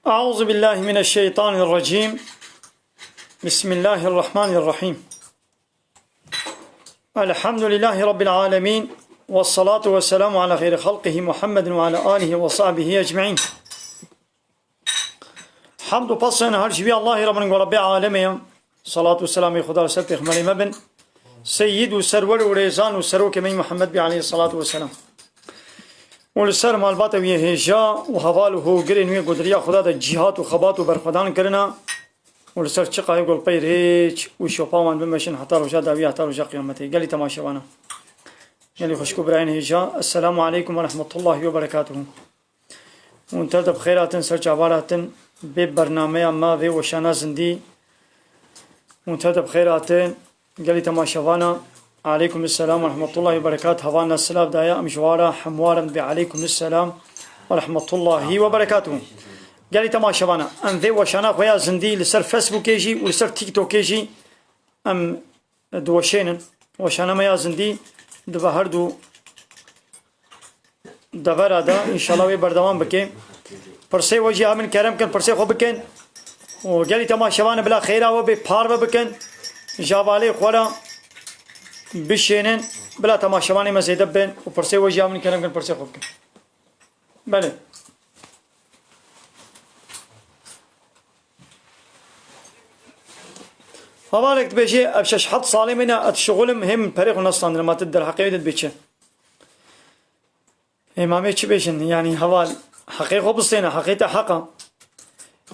أعوذ بالله من الشيطان الرجيم. بسم الله الرحمن الرحيم. الحمد لله رب العالمين، والصلاة والسلام على خير خلقه محمد وعلى آله وصحبه أجمعين. حمد و پسن هر شبی الله رب رب عالمين. صلاة والسلام خدا رسول پیغمبر مبن سيد و سرور و ريزان و سروك من محمد بي عليه الصلاة والسلام. ولسر مالبات و هجا و حوال و گرین و قدریا خدا دا جهات و خبات و برخدان کرنا. ولسر چقای گل پی ریچ و شوپاوان بمشن حتی رجا داوی حتی رجا قیامتی گلی تماشوانا گلی خوشکو براین هجا. السلام عليكم ورحمة الله وبركاته. وانترد بخيرات سر جوارات ببرنامه ما في وشانا زندي. وانترد بخيرات قالي تماشوانا. عليكم السلام ورحمة الله وبركاته. هوانا السلام دايا مجوارا حموارا بعليكم السلام ورحمة الله وبركاته. قالي تماشوانا ام ذي وشانا خويا زندي لسر فيسبوك يجي ولسر تيك توك يجي ام دوشينن وشانا ما يا زندي دبهر دو دبر دا ان شاء الله بردوام بكي پرسه وجه امن کرم کن پرسه خو بکن و گلی تماشوان بلا خیره و به پار بکن جواله خورا بشینن بلا تماشوان مزیده بین و پرسه وجه امن کرم کن پرسه خو بکن. بله فبالك بيجي ابشش حط صالي منا اتشغل مهم فريق نصلا لما تدر حقيقة بيتش امامي تش بيشن يعني حوال حقيقة بصينا حقيقة حقا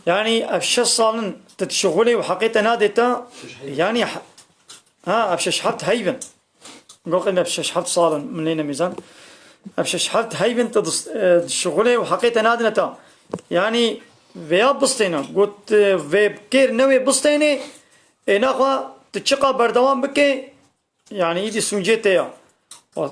يعني ابشش صالن تتشغلي وحقيقة نادتا يعني ها ابشش حط هيبن قلت ابشش حط صالن من لين ميزان ابشش حط هيبن تشغلي وحقيقة نادنتا يعني ويا بصينا قلت ويب كير نوي بصيني إنها تشقى بردوام بكي يعني يدي سنجيتها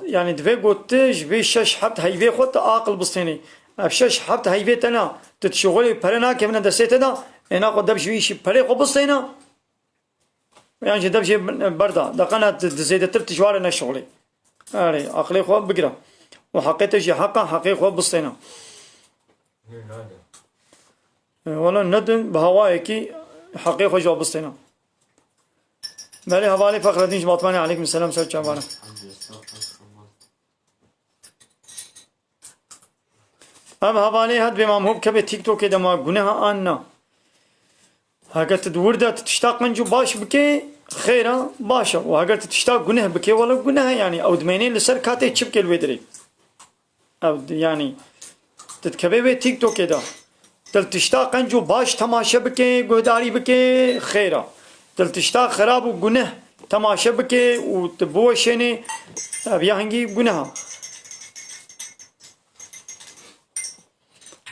يعني دفي قلت جبي شش حبت هيفي خود عاقل بستيني افشش حبت هيفي تنا تتشغلي برنا كمنا دسيتنا إنها قد دبش شي بري خو بستينا يعني دبش بردا دقنا زيد ترتجوار انا شغلي اري عقلي خو بقرا وحقيقه شي حقا حقيقي خو بستينا ولا ندم بهوايكي حقيقي خو جواب بستينا. بله حوالی فخر الدین جماعتمانی علیکم السلام سر چابانا. اب حوالی هد بمام هوب که به تیک توک دما گناه آننا اگر تدور ده تشتاق من جو باش بکه خیره باشه و اگر تشتاق گناه بکه ولا گناه يعني او دمینه لسر کاته چپ کل ویدری او يعني تتکبه به تیک توک ده تل تشتاق جو باش تماشا بکه گهداری بکه خیره تل تشتاق خراب و گناه تماشا بکه و تبوشنه بیا هنگی گناه.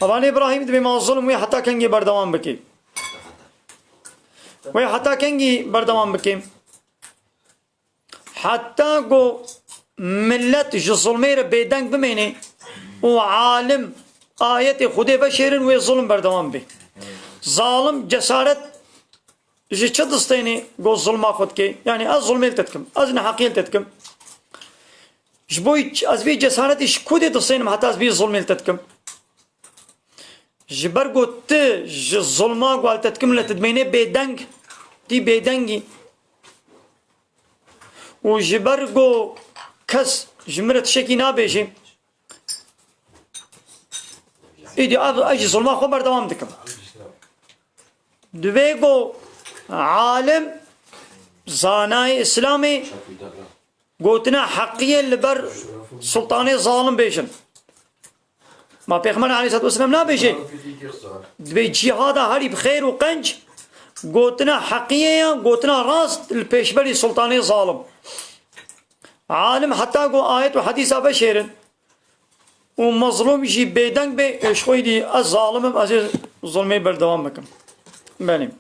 اوان ابراهیم دبی ما ظلم وی حتی کنگی بردوام بکی وی حتی کنگی بردوام بکی حتی گو ملت جو ظلمه را بیدنگ بمینه و عالم آیت خود بشیرن وی ظلم بردوام بی ظالم جسارت جي چه دستيني قول ظلما خود كي يعني از ظلميل تتكم از نحقيل تتكم جبوي از بي جسارتش كودي دستينم حتى از بي ظلميل تتكم جبر قلت ظلما قوال تتكم لتدميني بيدنگ دي بيدنگي و جبر قو كس جمرت شكي نابيجي ايدي اجي ظلما خود بردوام دكم دوي قو عالم زاناي اسلامي قوتنا حقيا لبر سلطاني ظالم بيشن ما پیغمبر عليه الصلاه والسلام لا بيجي دبي جهاد هاري بخير وقنج قوتنا حقيا قوتنا راس البيشبري سلطاني ظالم عالم حتى قو آيات وحديث بشيرن ومظلوم يجي بيدنگ بي ايش خويدي الظالم عزيز ظلمي بردوام بكم بلیم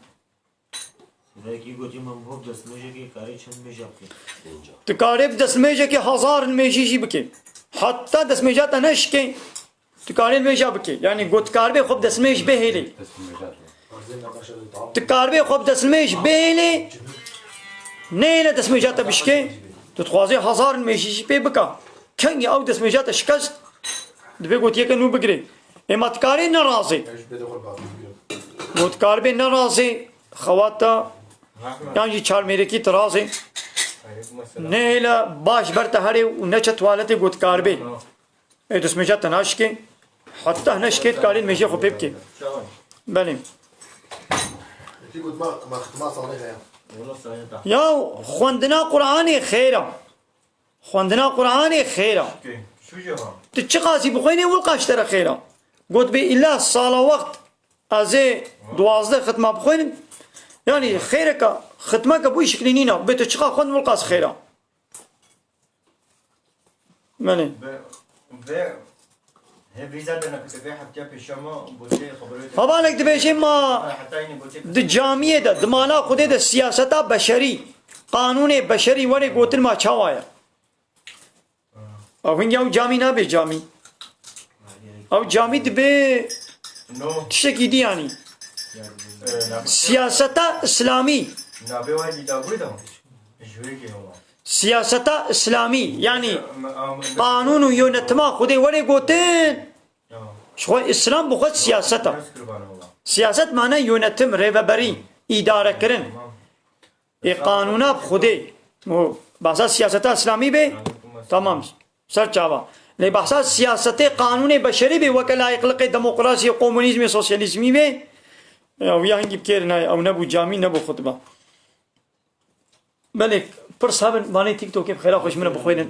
تكارب دسميجة كي هزار الميجي بكي حتى دسميجات نش كي تكارب الميجا بكي يعني قلت كاربي خب دسميج بهلي تكاربي خب دسميج بهلي نينا دسميجات بشكي تتخوازي هزار الميجي بي بكا كنجي او دسميجات شكست دبي قلت يكن نو بقري اما تكاري نرازي گوتکار به نرازی خواتا یعنی چار میره کی ترازی نه ایلا باش برت هری و نه چتوالت گوتکار به ادوس میشه تناش کی حتی هنش کیت کارین میشه خوب کی بله یا خوندنا قرآن خیره خوندنا قرآن خیره تو چه قاسی بخوینی ول قاشتر خیره گوت به الا سال وقت از 12 ختمه بخوینیم یعنی خیره که ختمه که بوی شکلی نینا به تو چه خوند ول قاس خیره بله هوا لك دبيشي ما د جامعه ده دمانا خود ده سیاستا بشری قانون بشری ولی گوتن ما چاوایا او هنگی او جامعه نه به جامعه او جامعه دبه تشکی دی یعنی سیاستا اسلامی سیاستا اسلامی یعنی قانون و یونتما خودی ولی گوتن شو اسلام بخود سیاستا سیاست معنی یونتم ریوبری اداره کردن قانونا خودی بحثا سیاستا اسلامی به تمام سر چاوا لی بحثا سیاست قانون بشری به وکلا اخلاق دموکراسی کمونیسم سوسیالیسمی به او یا هنگی بکرنا او نبو جامی نبو خطبه بله پر صاحب معنی تیک توک بخیره خوش منه بخوینن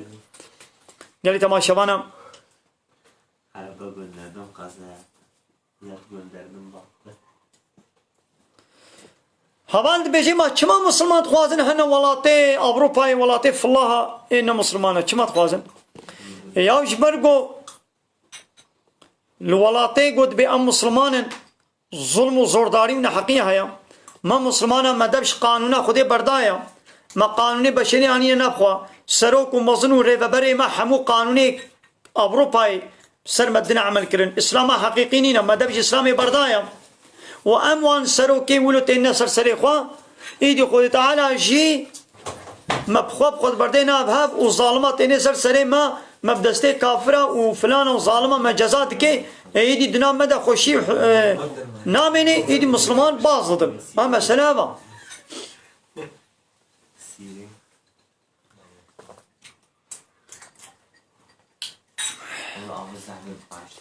گلی تماشاوانا حلقه گندردم قصه یک گندردم باقی هواند بيجي ما كما مسلمان تخوازن هنا ولاتي أوروبا ولاتي فلاها إن مسلمانة كما تخوازن يا جبرجو الولاتي قد بأم مسلمان ظلم وزورداري ونحقية هيا ما مسلمانة ما دبش قانونا خدي بردايا ما قانوني بشري عني نبخوا سروك ومظنو ريفبري ما حمو قانوني أوروبا سر مدنا عمل كرن إسلام حقيقيين ما دبش إسلامي بردايا وأموان سروكي ولو تينا سرسري خوا إيدي خود تعالى جي مبخوب خود بردينا بهاب وظالمات تينا سرسري ما مبدستي كافرة وفلانة وظالمة ما جزات كي إيدي دنا مدى خوشي ناميني إيدي مسلمان باظلم ما مسألة با الله مسهل باشي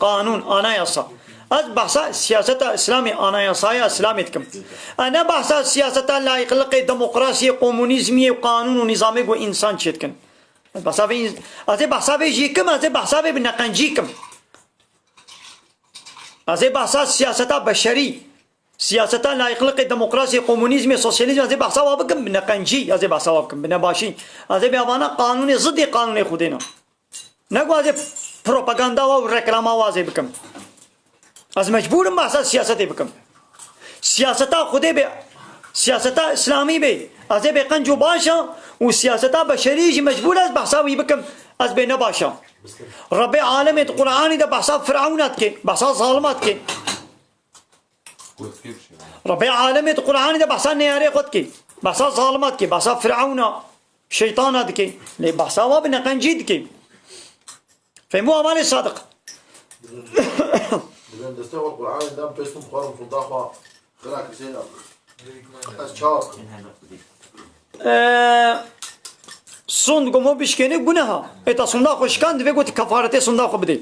kanun anayasa az bahsa siyaseta İslami anayasaya İslam etkim ana bahsa siyaseta layıklık demokrasi komünizmi kanun nizami bu insan çetkin bahsa ve bahsa ve jikim az bahsa ve naqanjikim az bahsa siyaseta beşeri سیاستا لایقلق دموکراسی کمونیسم سوسیالیسم از بحثا وابکم بنا قنجی از بحثا وابکم بنا باشی از بیابانا قانون ضد قانون خودینا نگو از پروپاگاندا و رکلام آواز بکم از مجبورم بحثا سیاست بکم سیاستا خودی به سیاستا اسلامی به از به قنجو باشا و سیاستا بشری مجبور از بحثا وی بکم از به نباشا رب عالم قرآنی ده بحثا فرعونات که بحثا ظالمات که رب عالمي القرآن ده بحثا نياري قد كي بحثا ظالمات كي بحثا فرعون شيطانات كي لي بحثا وابن قنجيد كي فهموا أمالي صادق بدون دستور القرآن دام بيسكم قارم فضاخة خلاك زين أشجار صندوق مو بيشكيني بناها إتا صندوق وشكان دي قلت كفارتي صندوق بدي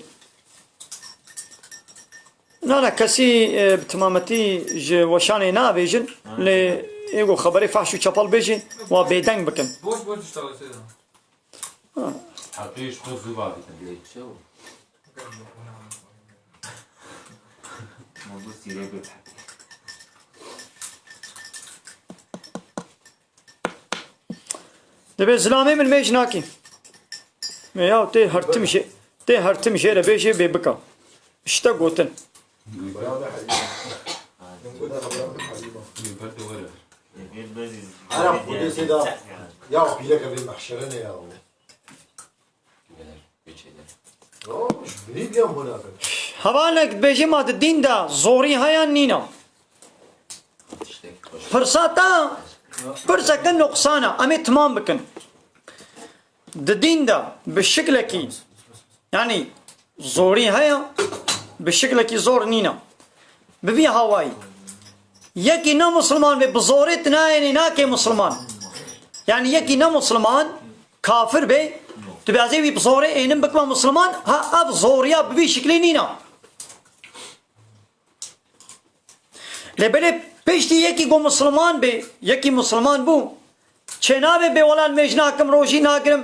نه کسی بتمامتی وشانه نه بیشن لی ایگو خبری فحش و چپال بیشن و بیدنگ بکن بوش اشتغل سيدنا حقيش خذ بعض شو موضوع سيري بالحق دبی زلامی من میش ناکی میا تی هرتم شه ربیشه بیبکا اشتا گوتن أنا بقول سيدا يا بيلك في محشرنا يا مش بنيت اليوم هناك هەوانێک بێژی مات دیندا زۆری هەیان نینە فرساتە پرسەکە نقصانە ئەمێ تمام بکەن دیندا بشکلێکی یعنی زۆری هەیە بشکلێکی زۆر نینە ببی هاوایی یەکی نەموسڵمان بێ بزۆریت نایێنێ ناکێ مسلمان یعنی یەکی نەموسڵمان کافر بێ تو بێزێوی بزۆرێ ئێنم بکمە مسلمان ها ئەف زۆریا ببی شکلی نینە لێبەرێ پێشتی یەکی گۆ مسلمان بێ یەکی مسلمان بوو چێ نابێ بێ وەڵا نوێژ ناکەم ڕۆژی ناگرم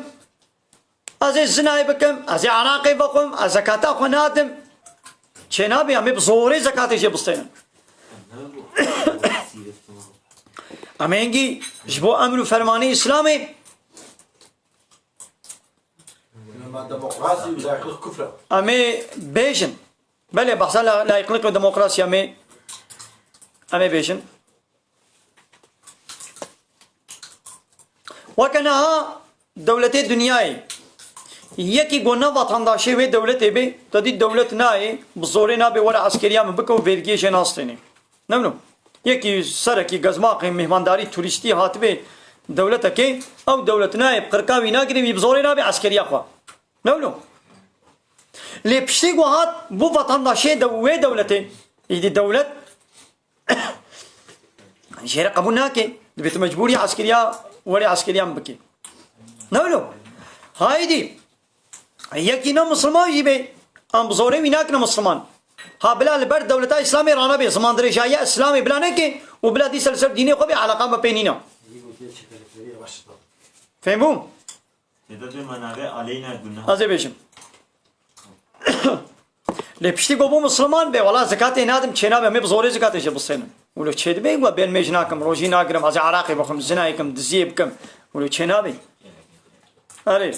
ئەزێ زنای بکەم ئەزێ عراقی بخۆم ئە زەکاتا خۆ نادم چێ نابێ ئەمێ بزۆرێ زەکاتی جێ بستێنن ئەمێنگی ji bo emr û fermanê İslamê ديمقراطي وداخل كفر ئەمێ بێژن بەلێ بەحسا لایقلق و دموکراسی ئەمێ بێژن وەکەنەها دەولەتê دنیایê یەکی گۆ نە vatandاشê wê dewletê bê te dî dewlet nayê bi zorê nabê were eskeriya min bike û vergiyê jê nastênê nemno yekî serekî gezmaqê mihmandarî turîstî hatibê dewletekê ew dewlet nayê qirkavî nagirê wî bi zorê nabê eskeriya xwe nemno lê piştî ku hat bû vatandaşê wê dewletê îdî dewlet jê re qebûl nake dibê tu mecbûrî eskeriya werê eskeriya min bikî nemno haydî yekî ne Müslüman jî bê em bi zorê wî nakine Müslüman ha bila li ber dewleta İslamê ranabê zimandirêjaya İslamê bila neke û bila dîsa li ser dînê xwe bê eleqan bê pê nîne fêm bûm ez ê bêjim lê piştî got bû Müslüman bê wela zekatê nadim çê nabe em ê bi zorê zekatê jê bistênin û li çê dibê we bên mêj nakim rojî nagirim ez ê Iraqê bixwim zinayê bikim diziyê bikim û li çê nabê erê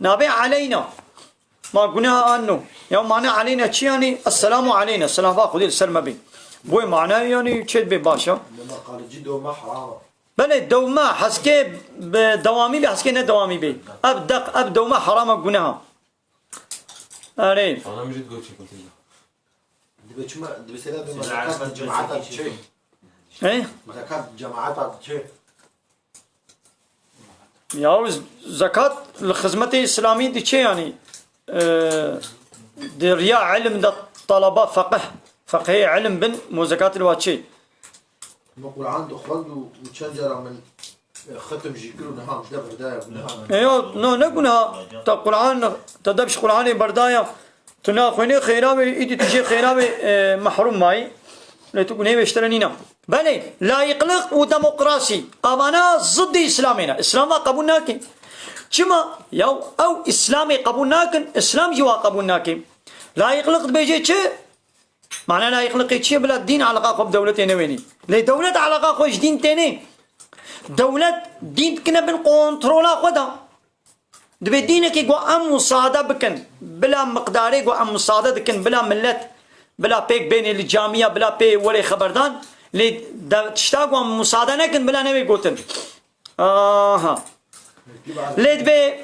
nabê aleyna ما گناه آنو یا معنی علینا چی یعنی السلام علینا سلام با خودی سر مبین بوی معنی یعنی چه به باشه لما قال جدو ما حرام بله دوما حسکه دوامی به حسکه نه دوامی به اب دق اب دوما حرام گناه آره Ana mürit gol çekin. Dubai شما دبي سلا بمزكاة الجماعات شيء اه زكاة الجماعات شيء یا زکات الخدمت اسلامی دی چه یعنی دی ریا علم دا طلبه فقه علم بن مو زکات الواتشي نقول عنده خلد وشجرة من ختم جيكلو نهام ده برداية نهام ايوه نو نقولها تا قرآن تدبش قرآن بردايا تنا خويني خيرابي ايدي تجي خيرابي محروم ماي لا تكون هي بيشترنينا بله لا يقلق وديمقراسي امانا ضد اسلامنا اسلام قبول ناكي كما يو او اسلامي قبول ناكن اسلام جوا قبول ناكي لا يقلق بيجي چه معنى لا يقلق چه بلا دين علاقه خب دولتي نويني لي دولت علاقه خوش دين تاني دولت دين كنا بن كنترولا خدا دبي دينك جو ام مساعده بكن بلا مقداري جو ام مساعده بكن بلا ملت بلا بيك بين الجامعه بلا بي ولي خبردان لي تشتاقوا ام مساعده نكن بلا نبي قوتن اها ليت بي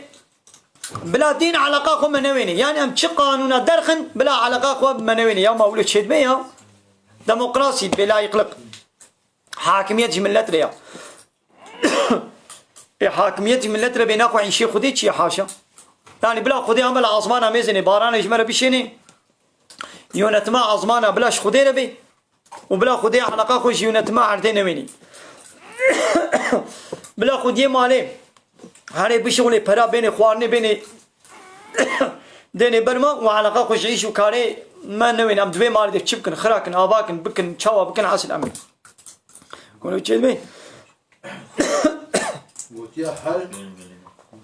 بلا دين علاقه خو منويني يعني ام شي قانون درخن بلا علاقه خو منويني يوم اولد شد بيها ديمقراطي بلا يقلق حاكميه ملت ريا حاكميه ملت ربي ناخو عن شي خدي شي حاشا يعني بلا خدي عمل عظمانه ميزني باران يجمر بشيني يونتما عظمانه بلاش خدي ربي وبلا خدي علاقه خو يونتما عرتين ويني بلا خدي مالي هاري بشغلي برا بيني خوارني بيني ديني برما وعلاقه خوش عيش وكاري ما نوين ام دوي مالي تشبكن خراكن اباكن بكن تشوا بكن عسل امي قولوا تشيلمي وتيا هل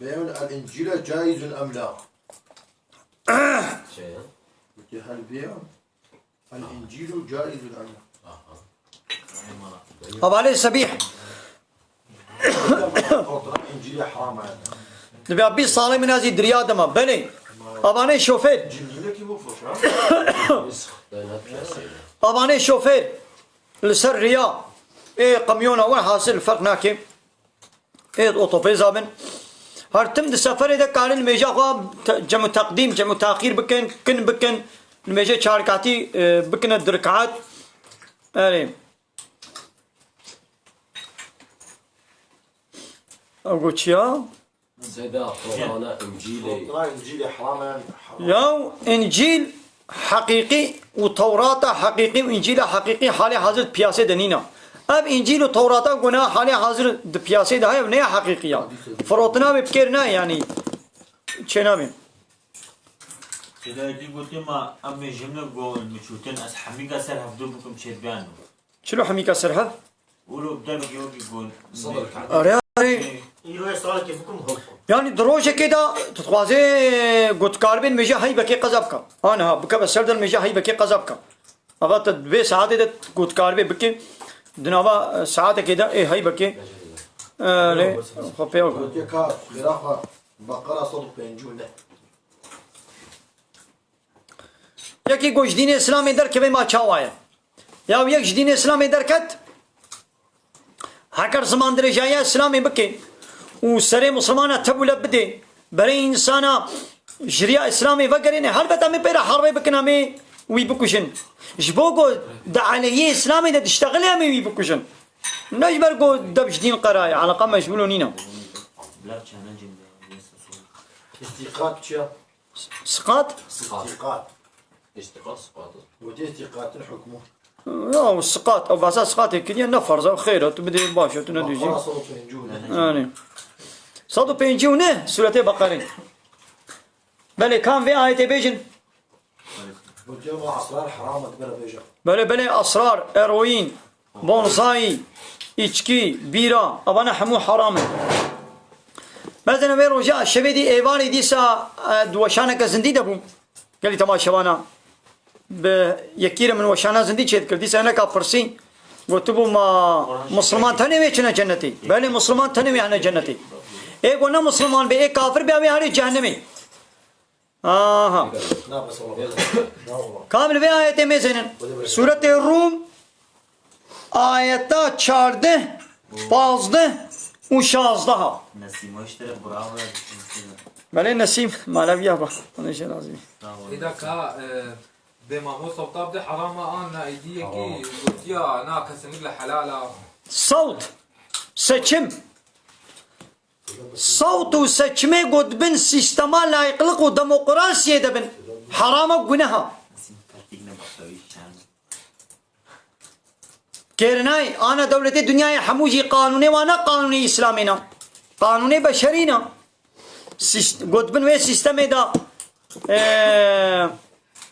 بيع الانجيل جائز ام لا؟ Şey ya. وتيا هل بيع الانجيل جائز ام لا؟ ابو علي السبيح الانجيل حرام يعني نبي ابي صالح من هذه دريا دما بني اباني شوفير الانجيل كيف مفروش اباني شوفير لسر ريا ايه قميونه وين حاصل الفرق ناكي ايه اوتوبيز ابن هر تم د سفر ده قارن میجا خو جمع تقدیم جمع تاخير بکن کن بکن نمجي شاركاتي بكنا دركعات أري أقول يا زيدا قرآن إنجيلي إنجيلي حرام يو إنجيل حقيقي وتوراة حقيقي وإنجيل حقيقي حالي حاضر بياسة دنينا اب إنجيل وتوراة قلنا حالي حاضر بياسة ده هاي ونيا حقيقية فروتنا ببكرنا يعني چنا بين كده دي قلت ما أمي جملة قول مشوتين أس حميقة سر هفدو بكم شير بيانو شلو حميكا سرها ولو بدأ بيوقي قول صدرك أري إيرو سؤال كيفكم هو يعني دروجة كده تتوازي قد كاربين مجا هاي بكي قذبك أنا بك بسردن مجا هاي بكي قذبك أبا تدبي ساعات ده قد كاربي بكي دنابا ساعات كده إيه هاي بكي ليه خبيه قلت يا كار قراءة بقرة صدق بينجولة یکی گوش دین اسلامی در که به ما چاوایه یا یک دین اسلامی در کت هکر زمان درجای اسلامی بکی و سر مسلمان تبوله بده برای انسان جریا اسلامی وگرینه هر بتا می پیرا حربه بکنه می وی بکشن جبو گو دا علیه اسلامی دا تشتغلی همی وی بکشن نجبر گو دبش دین قرائه علاقه مجبولو نینا لا كان جملة استيقاظ شيا سقاط استيقاظ اشتقاق سقاط ودي استيقاظ حكمه یا سقاط او باسا سقاط کلیه نفرزه خیره تو بده باشه تو ندوجی بقرة صدق بينجولة يعني صدو بينجونه سورة بقرة بله كان في آية بيجن قلت يا ما أسرار حرام تبرا بيجا بله أسرار إروين بونزاي إچكي بيرا أبانا حمو حرام مثلا بيرو جاء الشبيدي إيواني ديسا دوشانك زندي دبو قال لي تما شوانا بيكير من وشانا زندي شيد كل ديسا أنا كافرسين قلت بو ما مسلمان تنمي چنا جنتي بله مسلمان تنمي عنا جنتي ايه قلنا مسلمان بي ايه كافر بي اوي هاري جهنمي آها لا بس والله لا والله كامل في آية ميزنن سورة الروم آية 14 15 و 16 نسيم واشترى براوة بله نسيم مالا بيا با ونش لازم إذا كا بما هو صوتاب ده حرام أنا إيديه كي قلت يا أنا كسمك لحلالة صوت seçim صوت seçme godbin sistema layıklık o demokrasiye de bin harama günaha Naseem ترتيقنا بحثوي كان كيرناي أنا دولتي دنيا حموجي قانوني وأنا قانوني إسلامنا قانوني بشرينا godbin ve sisteme da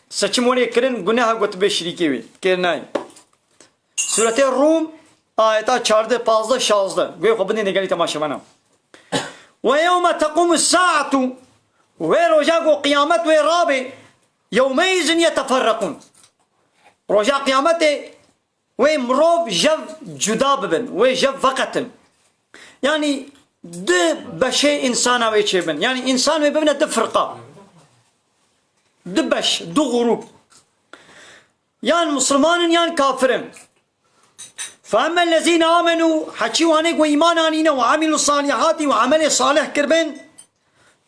seçim oraya kirin günaha godbe şirikevi Kernay Surete Rum ayeta çardı fazla şazdı ve xobini negali tamaşamana ve yevme tequmu saatu ve rojago kıyamet ve rabi yevmeyizin yeteferrakun roja kıyamete ve mrov jev cuda bibin ve jev vakatın yani de beşe insana ve çebin yani insan ve bibine de fırka de beş de grup yani Müslümanın yani kafirin فأما الذين آمنوا حكيوا عنك وإيمان عنينا وعملوا الصالحات وعمل صالح كربين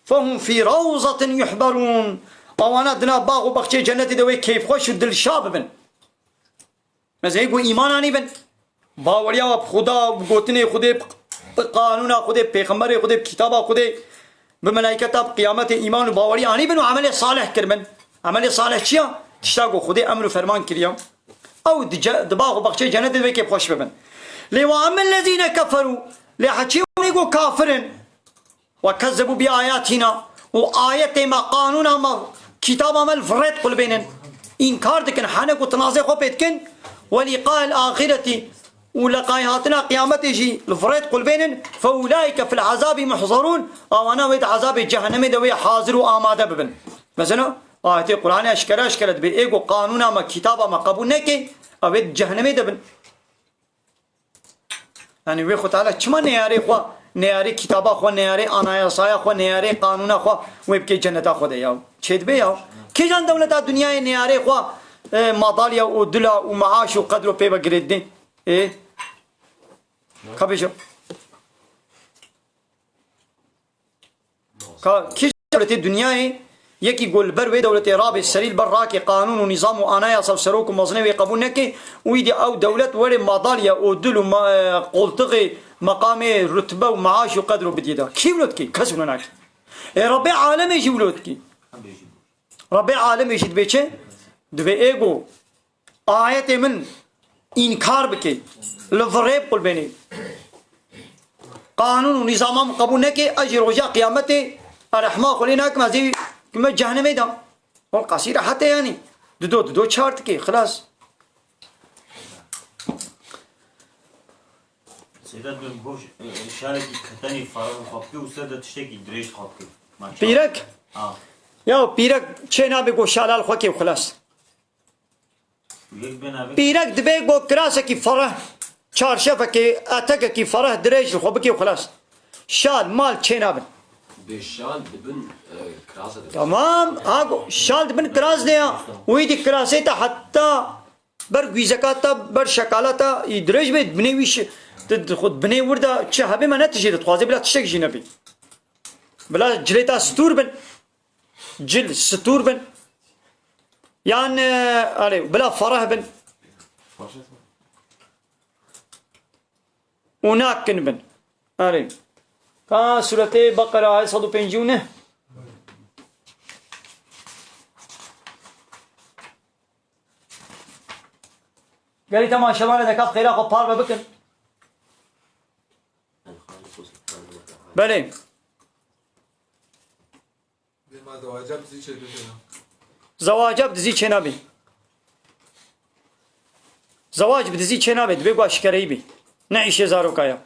فهم في روضة يحبرون أو أنا دنا باغ وبخشي جنة دوي كيف خوش الدل شاب بن مثلا يقول إيمان عني بن باوريا خدا بقوتني خدا بقانون خدا بيغمبر خدا بكتابة خدا بملائكة بقيامة إيمان باوريا عني بن وعمل صالح كربين عمل صالح شيا تشتاقوا خدا أمر فرمان كريم أو دباغ وبخشي جنة دوي كيف خوش بن لوأما الذين كفروا لحكيوا يقول كافرين وكذبوا بآياتنا وآيات ما قانونا ما كتاب ما الفريد قل بينن إنكار دكن حانك وتنازع خبيتكن ولقاء الآخرة ولقاياتنا قيامت يجي الفريد قل بينن فأولئك في العذاب محضرون أو أنا ويد عذاب جهنم دوي حاضر وآمادة ببن مثلا آيات القرآن أشكرت بإيقو قانونا ما كتابا ما قبول نكي أو ويد جهنم دبن يعني ويخو تعالى كما نياري خوا نياري كتابا خوا نياري أناياسايا خوا نياري قانونا خوا ويبكي جنتا خوا دياو چيد بياو كي جان دولتا دنيا نياري خوا ماداليا ودلا ومعاش وقدر وبيبا قريدين ايه كابيشو كي دولتا دنيا یکی گل بر وی دولت راب سریل بر راکی قانون و نظام و آنایا صف سروک و مزنه وی قبول نکی ویدی او دولت وری مدالیا و دل و قلتق مقام رتبه و معاش و قدر و بدیده کی ولد کی کس ولد نکی رب عالم ایجی ولد کی رب عالم ایجی دبی چه دبی ایگو آیت من انکار بکی لفریب قل بینی قانون و نظام قبول نکی اجر و جا قیامت رحمه خلینا کم ازی كما جهنم يدا والقصيرة حتى يعني دو شارت كي خلاص سيدات بنقول شارك كتاني فارغ خابكي وسيدات تشتكي دريش خابكي بيرك يا بيرك چنا بيگو شالال خوكي وخلاص بيرك دبيگو كراسة كي فرح چارشفة كي اتك كي فرح دريش خوبكي وخلاص شال مال چنا بن بالشال دبن كراسة تمام هاگو شال دبن كراس ديا ويدي كراسيتا حتى بر گويزكاتا بر شكالاتا يدرج بيت بني ويش خود بني وردا چه هبه ما نتجي تخوازي بلا تشتك جي نبي بلا جليتا ستور بن جل ستور بن يعني علي بلا فرح بن وناكن بن علي كان سورة بقرة آية 150 قال لي تمام شباب دكات خيرا خو بار بكن بله بما زواجب زي چه دوشنا زواج بدزي چه نبي زواج بدزي چه نبي بيگو اشكري بي نعيش زارو كايا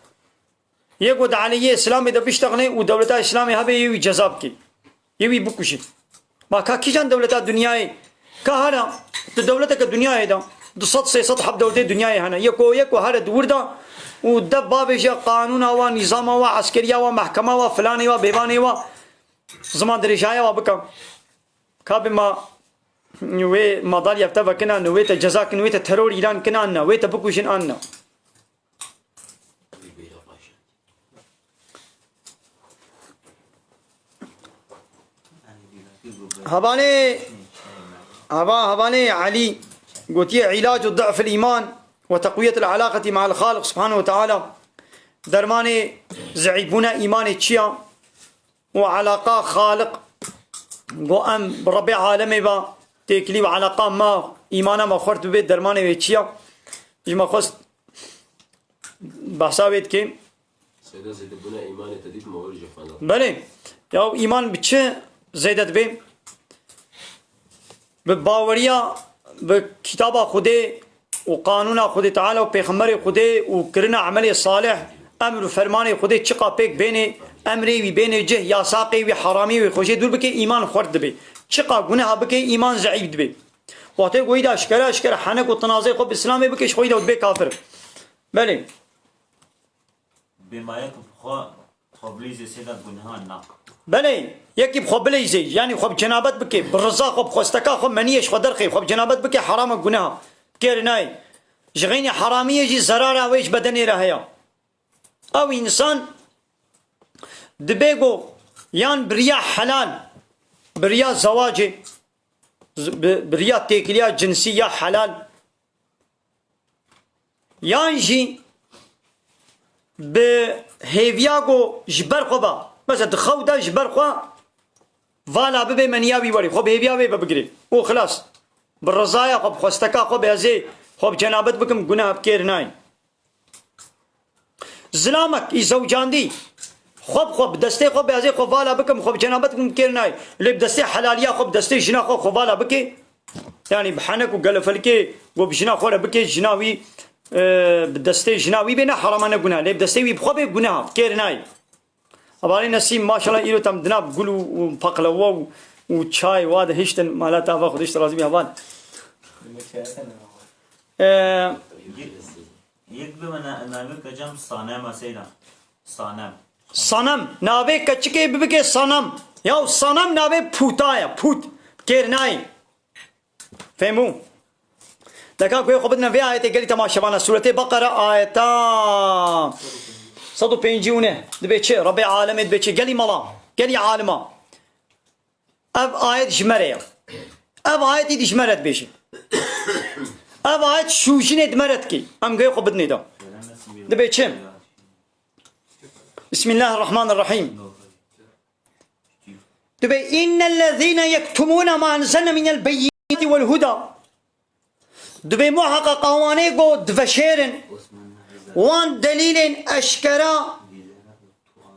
يقول عليه اسلامي ده بيشتغل ودولة اسلامي هبه يوي جزاب كي يوي بكوشي ما كاكي جان دولة الدنيا كهنا دولتك الدنيا ده دصت سيصت حب دولة الدنيا هنا يكو هذا دور ده ودب بابجا قانون و نظام و عسكريه و محكمه و فلاني و بيباني و زمان درجايه و بكم كابما نوي مدال يفتى كنا نوي تجزاك نوي ترور ايران كنا نوي تبكوشن ان هباني علي قلت علاج ضعف الإيمان وتقوية العلاقة مع الخالق سبحانه وتعالى درماني زعيبونا إيماني تشيا وعلاقة خالق وأم بربي عالمي با تكلي وعلاقة ما إيمانا ما خورت ببيت درماني تشيا يجمع خست بحسابيت كي سيدا زيدبونا إيماني تديد مورج فانا بله يا إيمان بچه زيدت بي بباوريا بكتاب خده وقانون خده تعالى وبيغمبر خده وكرنا عمل صالح امر فرمان خده چقا بيك بين امري وبين جه يا ساقي وحرامي وخوشي دول بك ايمان خورد بي چقا گناه بك ايمان ضعيف بي وقتی گوید اشکره حنک و تنازع خب اسلام بکش خوید و بی کافر بله بمایه خبلیزی سیدت گناه نق بله یکی خب بلیزی یعنی خب جنابت بکی برزا خب خوستکا خب منیش خود درخی خب جنابت بکی حرام گناه کر نای جغین حرامیه جی ضرر اویش بدنی رهیا او انسان دبیگو یان بریا حلال بریا زواج بریا تکلیا جنسیه حلال یان جی به هیویاگو جبر خوبا بس دخو دا جبر خوا والا ببه منیاوی ولی خب هیویاوی ببگری او خلاص بالرزايا خب خوستكا خب ازي خب جنابت بكم گناه بكير ناي زلامك اي زوجاندي خب دستي خب ازي خب والا بكم خب جنابت بكم كير ناي اللي بدستي حلاليا خب دستي جنا خب والا بكي يعني بحنك وقلفلكي وبجنا خور بكي جناوي بدستي جناوي بينا حرامنا گناه اللي بدستي وي بخو گناه كير ناي ابالي نسيم ما شاء الله يلو تم دناب قلو وفقلوا وشاي وهذا هشتن مالات افا خدش رازي بيهوان یک به من ناوی کجام صانم مثلا صنم ناوی کچکه ببکه صنم یا صنم ناوی پوتایا پوت کرنای فهمو لكن كوي خبرنا في آية قالت ما شبانا سورة بقرة آية صدو بينجونه دبيتشي ربي عالمي دبيتشي قالي ملا قالي عالمه اب آیت جمره اب آیتی دشمرت بشه اب آیت شوشین ادمرت کی ام گوی خو بدنی دا دبی چم بسم الله الرحمن الرحيم دبي إن الذين يكتمون ما أنزلنا من البينات والهدى دبي محقق قواني قو دفشيرن وان دليل أشكرا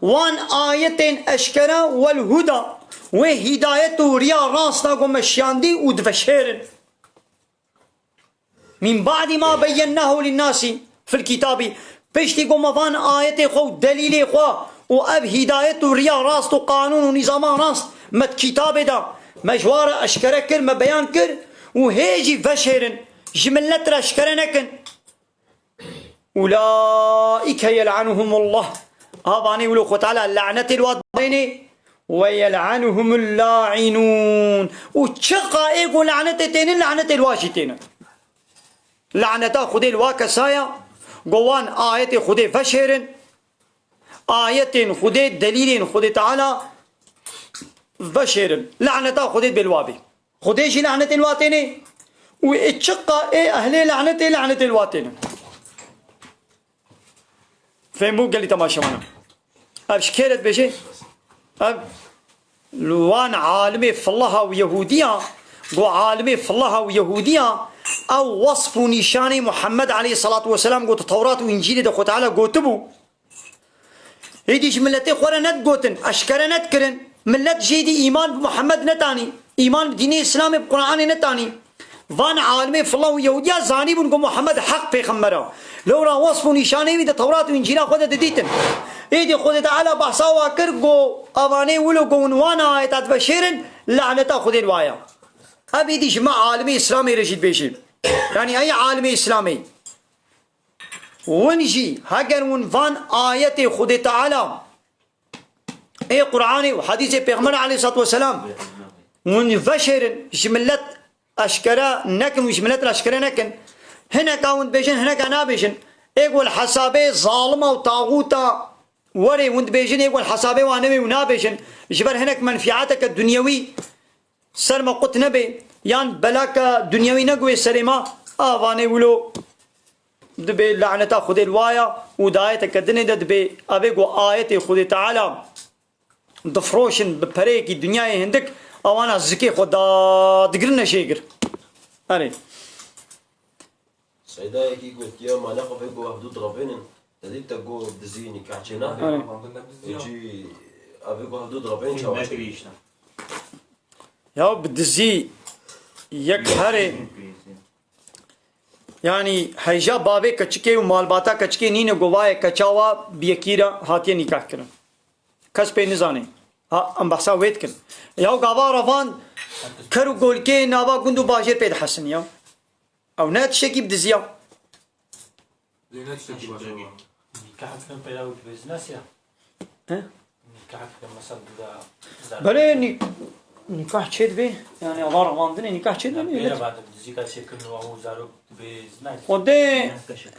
وان آية أشكرا والهدى وهداية ريا راسنا قو مشياندي ودفشيرن من بعد ما بيناه للناس في الكتاب بيشتي قو مفان آية خو دليل خو وأب هداية ريا راست وقانون ونظام راست مت كتاب دا مجوار أشكره كر ما بيان كر وهيجي فشهرن جملت أشكره نكن أولئك يلعنهم الله هاباني ولو خو تعالى لعنة الوضعين ويلعنهم اللاعنون وشقا ايقو لعنتين لعنة الواشتين لعنة خدي الواكسايا قوان آية خدي فشهرن آية خدي دليل خدي تعالى بشر لعنة خدي بالوابي خديش لعنة الواتين واتشقى ايه اهلي لعنة الواتين فهمو قال لي تماشى معنا اب شكيرت بشي اب لوان عالمي في الله ويهودية قو عالمي في الله ويهودية او وصف نشاني محمد عليه الصلاة والسلام قو التوراة وانجيل دخو تعالى قو تبو هيديش ملتي خورا ند قوتن اشكرا ند كرن ملت جيدي ايمان بمحمد نتاني ايمان بدين اسلامي بقرآن نتاني فان عالمي في الله ويهودية زاني بنقو محمد حق بيخمرا لو را وصف نشاني بدا توراة وانجيلا خودة ديتن ايدي خودة تعالى بحثا واكر قو اواني ولو قو ونوانا ايتات بشيرن لعنتا خودة الوايا اب ايديش ما عالمي اسلامي رشيد بيشي يعني اي عالمي اسلامي ونجي هاگر ونفان آية خود تعالى اي قرآن وحديث پیغمبر عليه الصلاة والسلام ونفشر جملت اشكرا نكن وجملت اشكرا نكن هنا كاون بيجن هنا كانا بيجن ايقول حسابي ظالمة وطاغوتا وري وند بيجن ايقول حسابي وانمي ونا بيجن جبر هناك منفعاتك الدنيوي سرما قط نبي يان بلاك دنيوي نقوي سرما آواني ولو دبي لعنتا خود الوايا وداية كدني دبي أبيقو آية خود تعالى دفروشن ببريك الدنيا هندك أوانا زكي خدا دقرنا شيقر أني سيدا يكي قلت يا ما ناخذ بيقو حدود ربنا تديب تقو بدزيني كحجنا يجي أبيقو حدود ربنا شو يا بدزي يك هري يعني هيجا بابي كچكي ومالباتا كچكي نين گواي كچاوا بيكيرا هاتي نكاح كرن كس بي نزاني ها ام بحثا ويت كن ياو غاوا رفان كرو گولكي ناوا گندو باجر بيد حسن يا او نات شكي بدزيا زينات شتي باشا نكاح كان بلا بزنس يا ها نكاح كان مثلا بله نكاح چيد بي يعني الله رواندني نكاح چيد بي بعد ذيك شكل وهو زارو بزنس خده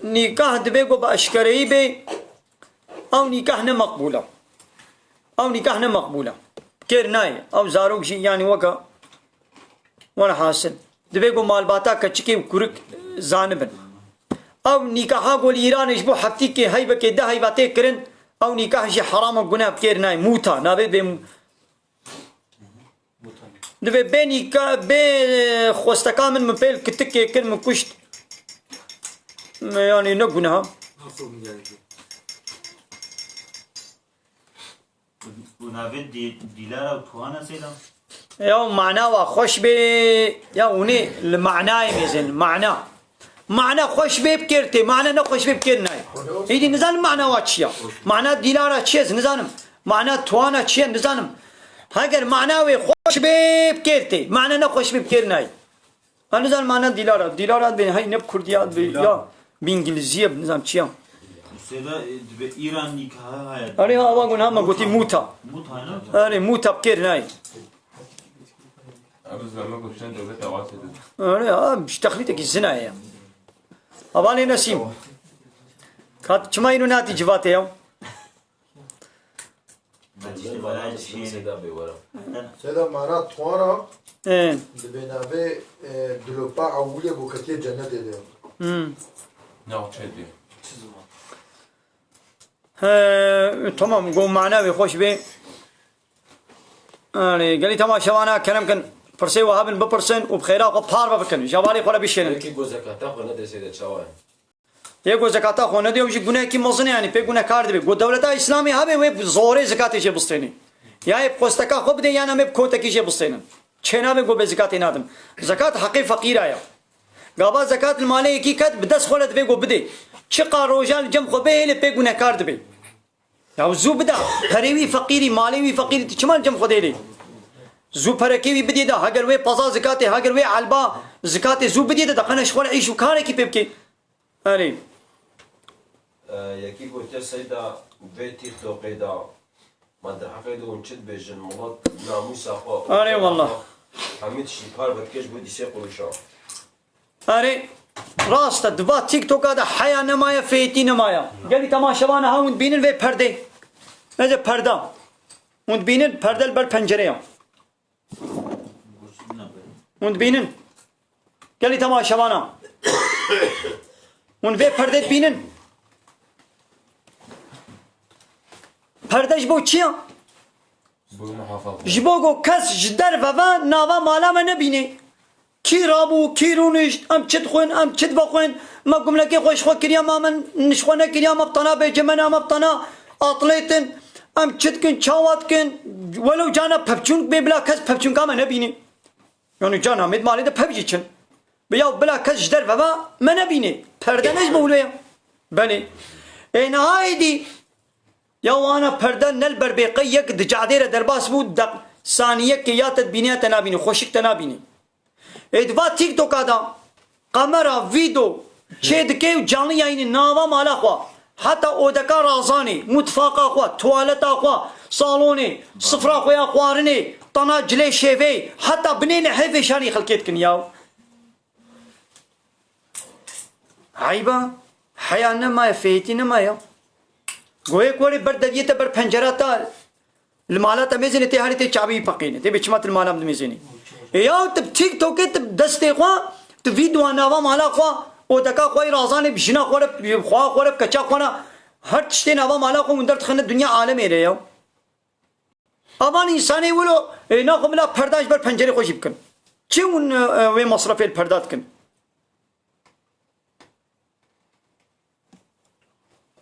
نكاح دبي گو باشكري بي او نكاح مقبوله او نكاح مقبوله كير ناي او زاروك شي يعني وكا وانا حاصل دبي گو مال باتا كچكي كورك زانبن او نكاحا گول ايران يشبو حقتي كي هاي بكي ده هاي باتي كرن او نكاح شي حرام گناه كير ناي موتا نابي بي دبي بيني كا بي خوستكا من مبيل كتكي كل من كشت يعني نقولها ونافد ديلارا وتوانا سيدا يا معناه خوش بي يا وني المعنى يميزن معنى خوش بي بكرتي معنى نخوش بي بكرناي يدي نزان معنى واتشيا معنى ديلارا تشيز نزانم معنى توانا تشين نزانم هاگر معناوي خوش بي بكرتي معنى نخوش بي بكرناي نزان معنى ديلارا بين هاي نب كرديات بي يا بإنجليزية بنظام تشيا سيدا بإيران نكاح هاي أري ها أواقون هما قلتي موتا أري موتا بكرناي أبز لما كنت شان دولة أواسط أري مش تخليتك الزنا يا أبالي نسيم كات شما ينو ناتي جواتي يوم من معناه سيدا بورا سيدا معناه توانا إيه دبنابه دلوبا عولي بوكتية جنة ده ناو تشدي تمام قوم معنا بخوش بي قال لي تمام شوانا كلام كان فرسي وهابن ببرسن وبخيرا وبحار بكن جواري خلا بيشين كي جو زكاة خونه سيدا شوان يقول زكاة خونه دي وجي گناه کی مزن يعني به گناه کار دی گو دولت اسلامی هبه و زور زکات چه بستنی یا پوستکا خوب دی یا نم کوتکی چه بستنن چنا به گو به زکات نادم زکات حقی فقیر آیا گابا زکات المالی کی کد بدس خلت به گو بده چه قاروجال جم خو به له به گناه کار دی یا زو بدا هریوی فقیری مالی وی فقیری چمال جم خو دی زو پرکی وی بدی دا اگر و پزا زکات اگر و علبا زکات زو بدی دا قنش خل عيش وكاره کی بکی اری يكي قلت سيدا بيتي توقيدا ما درحقيدا ونشد بيجن مرات ناموس أخوة أري والله حميد شيبار بكيش بودي سيقول شو اره راست دبا تيك توك هذا حياة نمايا فيتي نمايا قالي تماشا وانا ها وند بينن في پرده نجا پرده وند بينن پرده البر پنجره وند بينن قالي تماشا وانا وند في پرده بينن پردهش بو چیه؟ بو محافظ جبوگو کس جدر و ناوا مالا ما نبینه کی رابو کی رونش ام چت خوین ام چت بخوین ما گملکی خوش خو کریا ما من نشخو نکریا مبطنا به جمنا مبطنا اطلیتن ام چت کن چاوات کن ولو جانا پپچون بلا کس پپچون کا ما نبینه یعنی جانا مد مالی ده پپچی چن بیا بلا کس جدر و ما نبینه پرده نش بولویا بله این هایدی یا وانا پرده نل بر بیقی یک دجادیر درباس بود دق ثانیه که یا تدبینیه تنابینی خوشک تنابینی ادوا تیک توک آدا قمرا ویدو چه دکه و جانلی یعنی ناوا مالا خوا حتی اودکا رازانی متفاقا خوا توالتا خوا صالونی صفرا خویا خوارنی تنا جلی شیوی حتی بنین حیفی شانی خلقیت کن یاو عیبا حیا نما فیتی نما یا گویا کوری بر دویت بر پنجراتا المالا تمیزنی تی هری تی چابی پقینه تی بچمات المالا تمیزنی یا تب تیک توکی تب دستی خوا تب ویدو ناوا مالا خوا او دکا خوای رازانی بشنا خورب خوا خورب کچا خورا هر تشتی ناوا مالا خو مندر تخنه دنیا عالم ایره یا اما انسانی ولو نا خو ملا پرداش بر پنجره خوشی بکن چه اون وی مصرف الپردات کن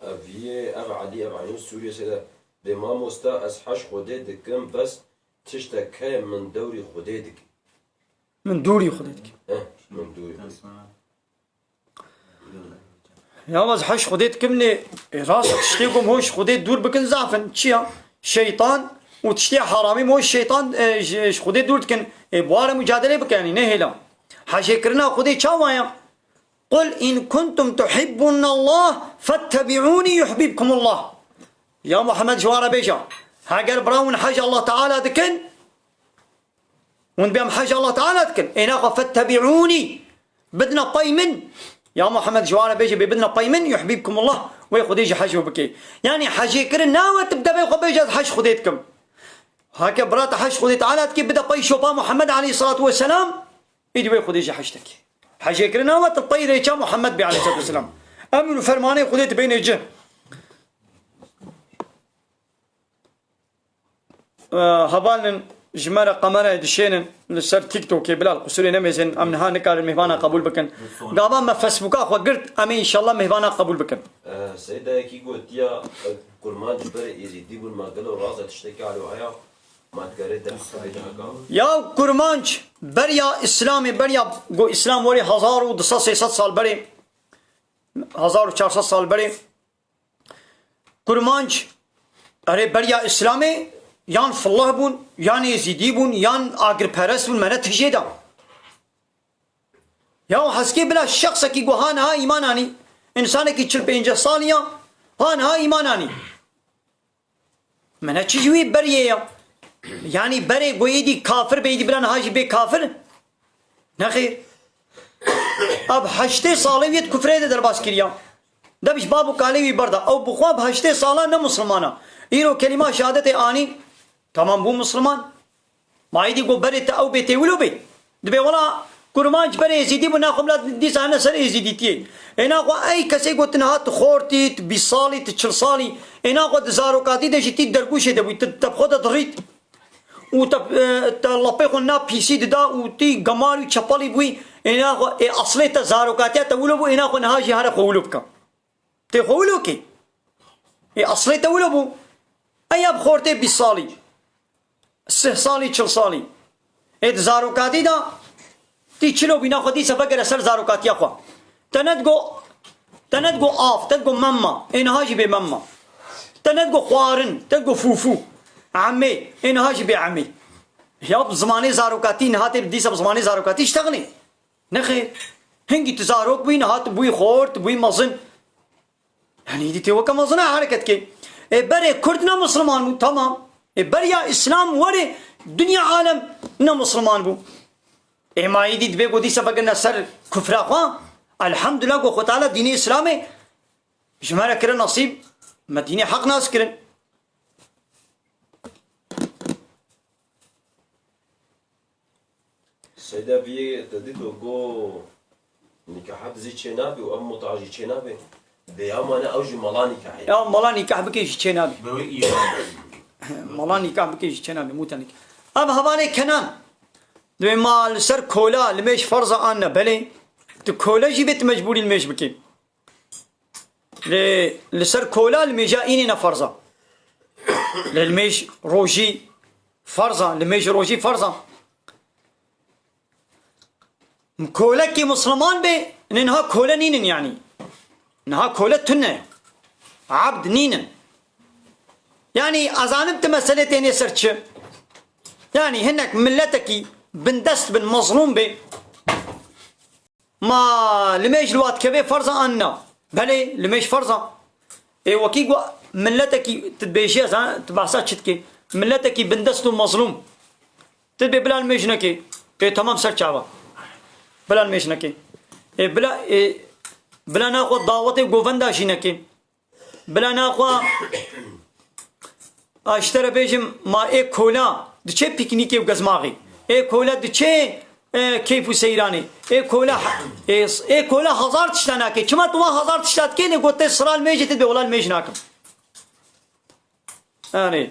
أبي أبعدي أبعدي سوريا سيدا بما مستا أسحش خديدك كم بس تشتكي من دوري خديدك من دوری خودت من دوري یا باز حش خودت کمنی راست تشتی گم هوش خودت دور بکن زعفن چیا شیطان و تشتی حرامی موش شیطان خودت دور کن بوار مجادله بکنی نه هلا حشی کرنا خودت چاوایا قل إن كنتم تحبون الله فاتبعوني يحببكم الله يا محمد جوار بيجا هاجر براون حاجة الله تعالى دكن ونبيهم حاجة الله تعالى دكن إنا فاتبعوني بدنا قيمن يا محمد جوار بيجا بدنا قيمن يحببكم الله وياخذ يجي حاجة بكي يعني حاجة كرن ناوى تبدأ بياخذ بيجا حاجة خذيتكم هاك برات حاجة خذيت تعالى كي بدأ بي شوفا محمد عليه الصلاة والسلام يدي وياخذ يجي حاجتك حاجة كرنا وتطير يا محمد عليه الصلاة والسلام أمن فرمانه خذيت بين الجه هبالن جمرة قمرة دشين لسر تيك توك بلال قصوري نميزن أمنها نكار المهبانة قبول بكن قابا ما فسبوكا وقرت أمين إن شاء الله مهبانة قبول بكن سيدا يكي قلت يا كرمان جبر يزيدي قول ما قالوا راسة تشتكي على وعيا ما تقريت يا كرمانج بريا إسلامي بريا جو إسلام وري 1200 سال بري 1400 سال بري كرمانج أري بريا إسلامي يان في الله بون يان يزيدي بون يان آقر پرست بون منه تجيدا يا حسكي بلا شخص كي جو هان ها إيماناني إنسان كي 45 ساليا هان ها إيماناني منه چجوي بريا يعني بري قويدي كافر بيدي بلان هاجي بي كافر نخير اب 8 سالويت كفره ده درباس كريا ده بيش بابو قالي بردا او بخوا ب 8 سالا نه مسلمانا إيرو كلمة شهادة آني تمام بو مسلمان ما يدي قو بريت أو بيتي ولو بي دبي ولا كرمانج بري يزيدي بناخم لا دي سنة سر يزيدي تي إنا قو أي كسي قو تنهات خورتي بيصالي تشل صالي إنا قو زاروكاتي دشي تي درقوشة دبي تبخوضة ضريت وتلقي قلنا بيسي دا وتي جمالي تشبالي بوي إنا قو أصلي تزاروكاتي تقولوا بو إنا قو نهاجي هذا قولوبك تقولوكي أصلي تقولوا بو أي بخورتي بيصالي صالي تشل صالي إد زاروكاتي دا تي تشلو بنا خدي سفكر أسر زاروكاتي أخوا تندقو آف تدقو ماما إن هاجي بماما تندقو خوارن تدقو فوفو عمي إن هاجي بعمي يا بزماني زاروكاتي نهاتي بديسة بزماني زاروكاتي اشتغلي نخير هنجي تزاروك بوي نهات بوي خورت بوي مزن يعني دي توكا مزنة حركة كي بري كردنا مسلمان تمام بريا إسلام وري دنيا عالم نا مسلمان بو ما يدي دبي قدي سبقنا سر كفر أخوان الحمد لله قو تعالى ديني إسلامي جماعة كرن نصيب ما ديني حق ناس كرن سيدا في تديتو قو نكاح بزي تشينابي وأم متعجي تشينابي دي أمانة أوجي ملاني كحي يا ملاني كح بكيش تشينابي بوي إيران ملاني كح بكيش تشينابي مو تانيك أب هباني كنان دوی مال سر کولا لمیش فرض آن بله تو کولا جیبت مجبوری لمیش بکی لسر کولا لمیجا اینی نفرضا للمیش روجی فرضا لمیش روجی فرضا کولا کی مسلمان به نها کولا نینن يعني نها کولا تنه عبد نینن يعني أزانبت مسألة تانية سرتش يعني هناك ملتكي بندست بن مظلوم به ما لميش الوقت كبير فرضا أنا بلي لميش فرضا إيه وكي ملتك تبيشي تبعثات شتكي ملتك بندست مظلوم تبي بلا الميشنكي إيه تمام سر شعبا بلا الميشنكي إيه بلا ناخذ دعوتي وقوفندا شينكي بلا ناخذ اشترى بيجم ما إيه كولا دشي بيكنيكي وقزماغي إيه كولا دشي كيف سيراني إيه كولا هزار تشتناكي كما تما هزار تشتاتكي ne قلت إسرائيل ميجي تدبي ولا الميج ناكم يعني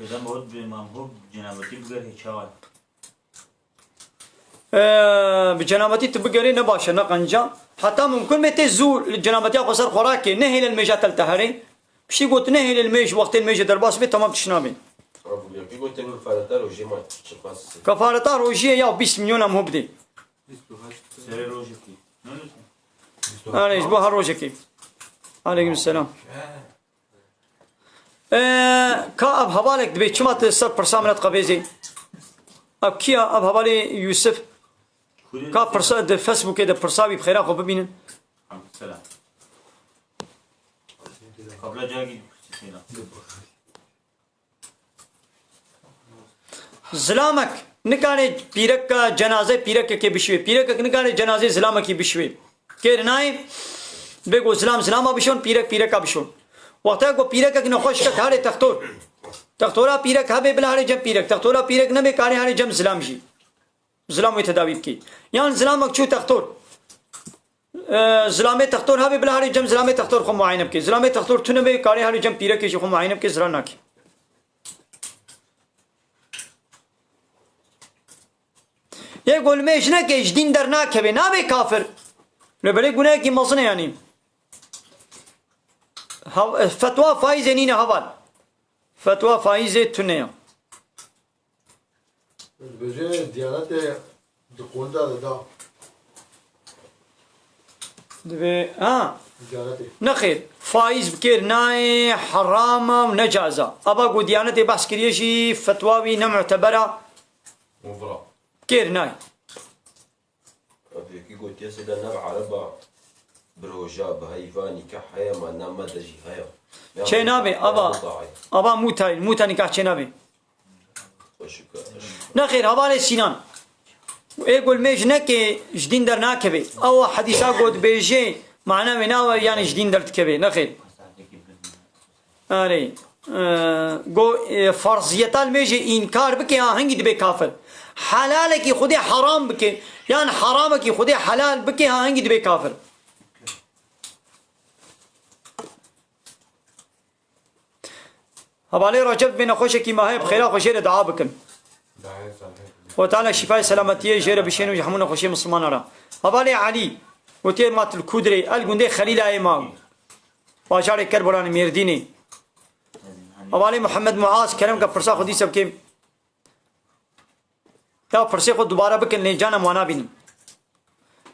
إذا ما هو بمنهوب جنابتي بقر هيشاوال بجنابتي تبقري نباشا نقنجا حتى ممكن متى زور الجنابتي أخسر خوراكي نهي للميجات التهري بشي قلت نهي للميج وقت الميج درباس بي تمام تشنابي كفارة روجية يا 20 مليون هم بدي سري روجكي أنا يشبه روجكي عليكم السلام كأب هبالك دبي شو ما تسر برسامنات قبيزي أب كيا أب هبالي يوسف كا ده فيسبوك ده برسابي بخير أخو ببينن السلام قبل جاكي زلامك نكاني بيرك کا جنازه بيرك کے بشوي بيرك نكاني جنازه زلامك کی بشوي كيرناي بيگو زلام بشون بيرك کا بشون وقتا کو بيرك کا نخوش کا تھارے تختورا بيرك ها بلا ہارے جب بيرك تختورا بيرك نہ بے کارے ہارے جب زلام جی زلام تداوی کی یان زلامك چو تختور زلامه تختور ها بلا ہارے جب زلامه تختور خو معاینب کی زلامه تختور تھنے بے کارے ہارے جب بيرك کی خو معاینب کی زرا نہ کی يقول ميش نكيش دين درناك بنابي كافر لبلي قلنا كي مصنع يعني فتوى فايزة نينا هبال فتوى فايزة تنيا بجي ديانات دقون دا دبي دياناتي نخير فايز بكير ناي حرامة ونجازة أبا قو ديانتي بحث كريشي فتواوي نمعتبرة مفرا كير ناي كي قلت يا سيدي نبع عربة بروجا بهيفاني كحيا ما نام مدجي هيا شي نابي أبا موتا نكاح شي نابي نخير هبالي سينان يقول ميج نكي جدين در ناكبي أو حديثا قد بيجي معناه مناوى يعني جدين در تكبي نخير آره گو فرضیت الميجي إنكار بكي هنگي دبي كافر حلالك خودي حرام بكي يعني حرامك خودي حلال بكي هنگي دبي كافر هبالي رجب بين خوشك ما هي بخير خوشي دعاء بكن دعاية صحيح. وتعالى شفاء سلامتيه جيره بشين ويحمون خوشي مسلمان را هبالي علي وتير مات الكودري الجندي خليل ايمام واجار كربلان ميرديني هبالي محمد معاذ كرم کا فرسا خودی سب کے یا فرسے خود دوبارہ بکن لے جانا موانا بین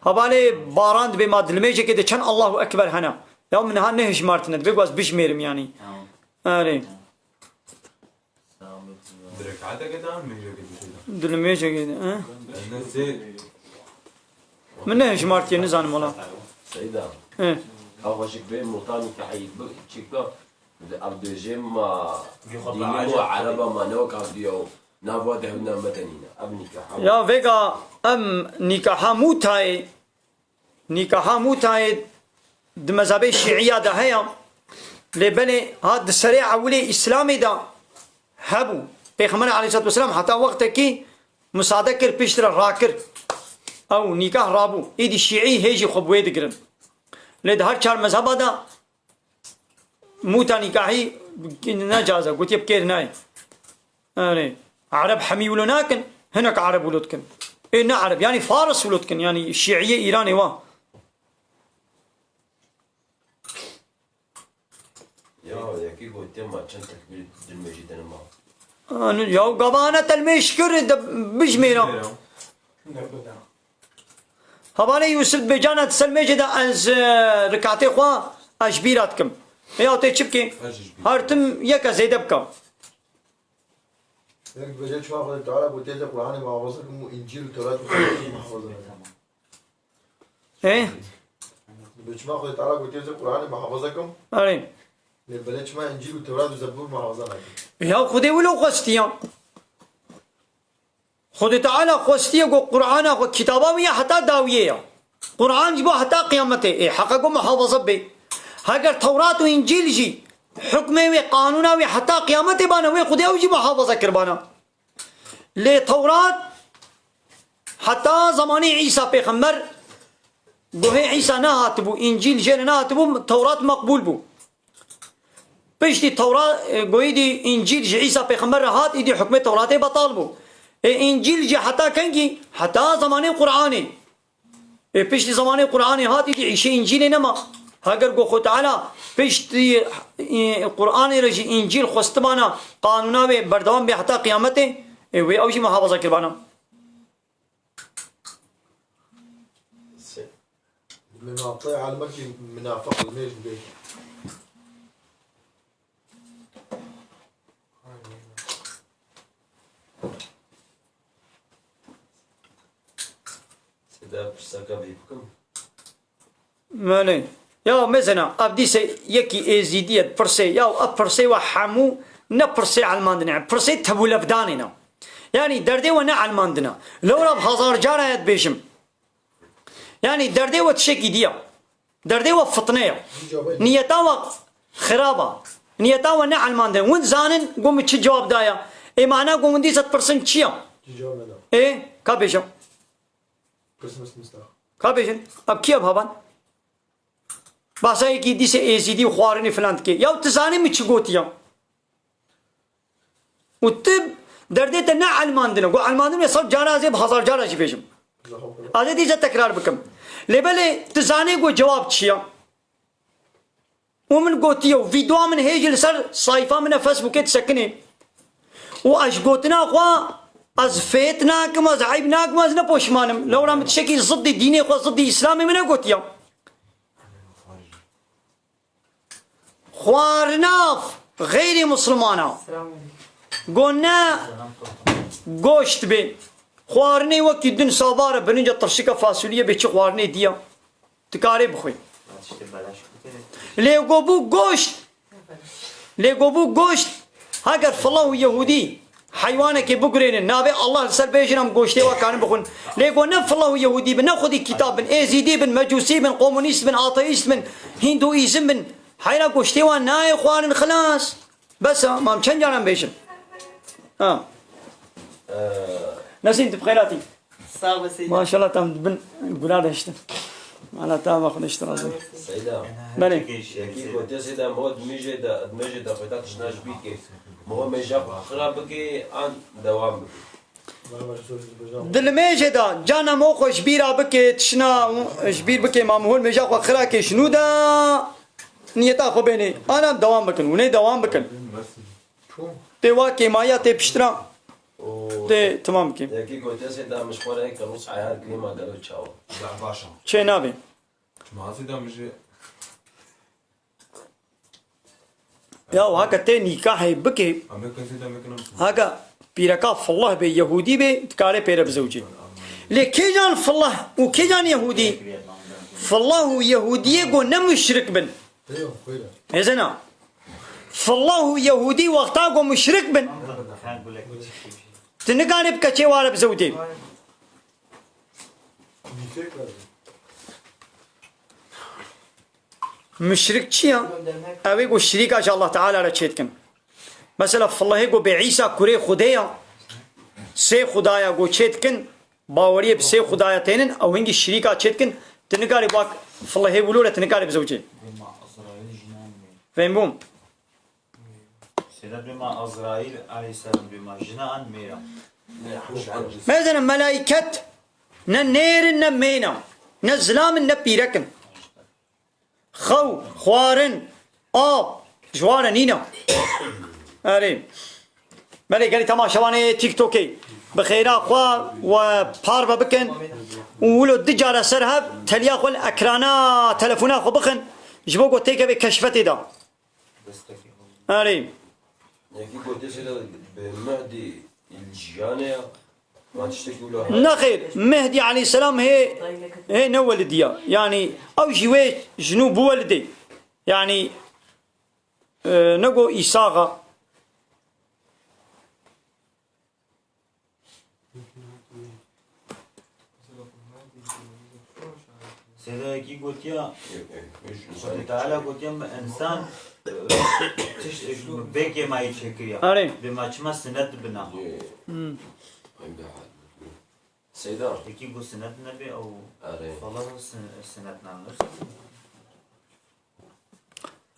هبالي باراند بما دلميجي كده كان الله اكبر هنا يوم من هنهش مارتند بيقواز بشميرم يعني آره درك عادة كده عم يجي كده. دلميجي كده الناس زي منهش مارتي نزان ولا سيدا ايه أول شيء بين مرتاني كحي شيكا عبد جيم بيخبر ديني عجب. عربة ما نوك عبديو نابوا دهنا متنينا أبني كحا يا فيغا ام نكاحا موتاي دمزابي الشيعية ده هيا لبني هاد السريع ولي اسلامي ده هبو پیغمبر عليه الصلاة والسلام حتى وقت كي مساعدة كر بيشتر راكر او نكاح رابو ايدي الشيعي هيجي خبوه دقرن لد هر چار مذهب ده موتا نكاحي نجازة قلت يبكير ناي عرب حمي ولوناكن هناك عرب ولودكن إيه عرب يعني فارس ولودكن يعني الشيعية إيراني واه يا كي قلت ما كان تكبير دلمجي أنا ما يا قبانة المشكر بجميرة هبالي يوسف بجانة سلمي جدا أنز ركعتي خوا أجبيراتكم يا تشبكي هارتم يكا زيدبكا لك بجد شو أخذ تعالى قلت لك القرآن ما حفظكم وإنجيل وتوراة ما حفظنا إيه بجد ما أخذ تعالى قلت لك القرآن ما حفظكم أرين بلش ما إنجيل وتوراة وزبور ما حفظنا يا خدي ولو قستيا خدي تعالى قستيا قو قرآن قو كتابا ويا حتى داوية قرآن جبو حتى قيامته إيه حقا محافظة بي هاگر توراة وإنجيل جي حكمه وقانونه وحتى قيامته بانا وخدي أوجي محافظة كربانا لي توراة حتى زماني عيسى پیغمبر گوه عيسى نهات بو إنجيل جيل نهات بو توراة مقبول بو بيشتي توراة گوه دي إنجيل جي عيسى پیغمبر هات إدي حكمه توراة بطال بو إنجيل جي حتى كنجي حتى زماني قرآني بيشتي زماني قرآني هات إدي عيشي إنجيل نما هاگر گو خود تعالی پیشتی قرآن رجی انجیل خستبانا قانونا و بردوام به حتی قیامته و اوجی محافظه کربانا من أعطي على المكي منافق الميج بيه سيدا بسكا بيبكم مالي يا مثلا ابديس يكي ازيديه برسي يا برسي وحمو نبرسي على الماندنا برسي تبو لفداننا يعني دردي ونا على الماندنا لو رب هزار جارة بيشم يعني دردي وتشكي ديا دردي وفطنية نيتا خرابة نيتا ونا على الماندنا وين زانن قوم تش جواب دايا اي معناه قوم دي 100% تشيا جوابنا ايه كابيشم كريسماس مستاخ كابيشن اب كيف هبان باسا کی دیسه ایزیدی خوارنی فلان کی یا تزانی می چی گوتیا و تب درده تا نه علماندنه گو علماندنه صد جارا زیب هزار جارا چی پیشم از دیجا تکرار بکم لیبله تزانی گو جواب چیا ومن گوتیا و ویدیو من هیجل سر صایفه من فیسبوک تسکنه و اش گوتنا خوا از فتنه کم از عیب ناکم از نپوشمانم لورا متشکی ضد دینی خوا ضد اسلامی من گوتیا خوارناف غير مسلمانا قلنا گوشت بي خوارني وكي دن صابارة بنجا طرشكا فاصولية بيش خوارني ديا تكاري بخوي ليقوبو گوشت هاگر فلو يهودي حيوانك بقرين نابي الله سر بيجنام گوشتي وكان بخون ليقو نفلو يهودي بن ناخذ كتاب بن ايزيدي بن مجوسي بن قومونيست بن آتيست بن هندويزم بن حيلا كشتي وانا اخوان خلاص بس ما كم جانا بيشم نسيت بخيراتي صعب سيدي ما شاء الله تم بن بلاد اشتن على تام اخذ اشترى سيدا بله يكي قلت يا سيدا مود ميجي فتات شناش بيكي مو ميجا خرابكي عن دوام دل ميجدا جانا موخو شبيرا بكي تشنا شبير بكي مامهول ميجا خو خراكي شنو دا نيتا خو بيني انا دوام بكن وني دوام بكن توا كيمايا تي بشترا تي تمام كي يكي قلت يا سيدا مش خورا هيك نص عيال كلمة قالوا تشاو باشا شي نابي ما سيدا مش يا وهكا تي نيكاحي بكي امريكا سيدا ممكن هكا بيركا فالله بي يهودي بي تكاري بيرب زوجي لكي جان فالله وكي جان يهودي فالله يهودي يقول نمشرك بن إذن فالله يهودي وقتا قو مشرك بن تنقاني بكا وارب زوجي مشرك چيا اوي قو شريك اجا الله تعالى رچيتكن مثلا فالله يقول بعيسى كوري خدايا سي خدايا قو چيتكن باوريه بسي خدايا تينن او هنگي شريكا چيتكن تنقاري باك فالله يقولوا تنقاري بزوجي فهمون سيدا بما أزرائيل عليه السلام بما جنان ميرا مثلا ملائكة نير نمينا نزلام نبيركن خو خوارن جوارا نينا أريم ملائكة قال تماشواني تيك توكي بخيرا خوار وباربا بكن وولو دجارة سرهب تليا خو الأكرانا تلفونا خو بخن جبوكو تيكا بكشفتي دا أريم يكي قلت يا سيدا بمهدي الجيانية ما تشتكي له نخير مهدي عليه السلام هي نولدية يعني أو جوي جنوب ولدي يعني نقو إيساغا سيدا كي قلت يا تعالى قلت يا إنسان بيكي ما يتشكريا أريم بما تشما سنت بنا سيدا كي قلت سنت نبي أو أري والله سنت نامر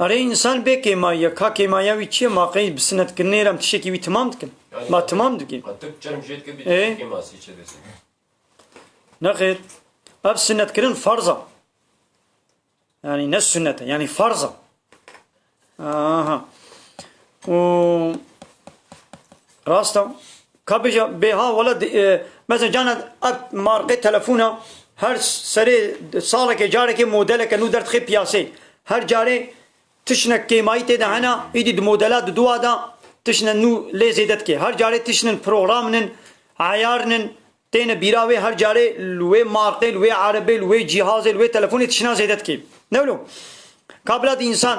أري إنسان بيكي ما يكا كيما يوي تشي ما قيد بسنة كنيرم تشكي وي تمام تكن ما تمام دكين قد تكتشرم جيت كبير إيه. كي ما سيتش هذا نخير أب سنة كرن فرضة يعني نفس سنة يعني فرضة و راستا كابجا بها ولد مثلا جانا اب ماركه تلفونه هر سري صالك جارك موديلك نو درت خي بياسي هر جاري تشنك كيمايت ده هنا ايدي موديلات دوا دا تشن نو ليزيدتك هر جاري تشن بروغرامن عيارن تين بيراوي هر جاري لوي ماركه لوي عربي لوي جهاز لوي تلفوني تشنا زيدتك نولو قابلات انسان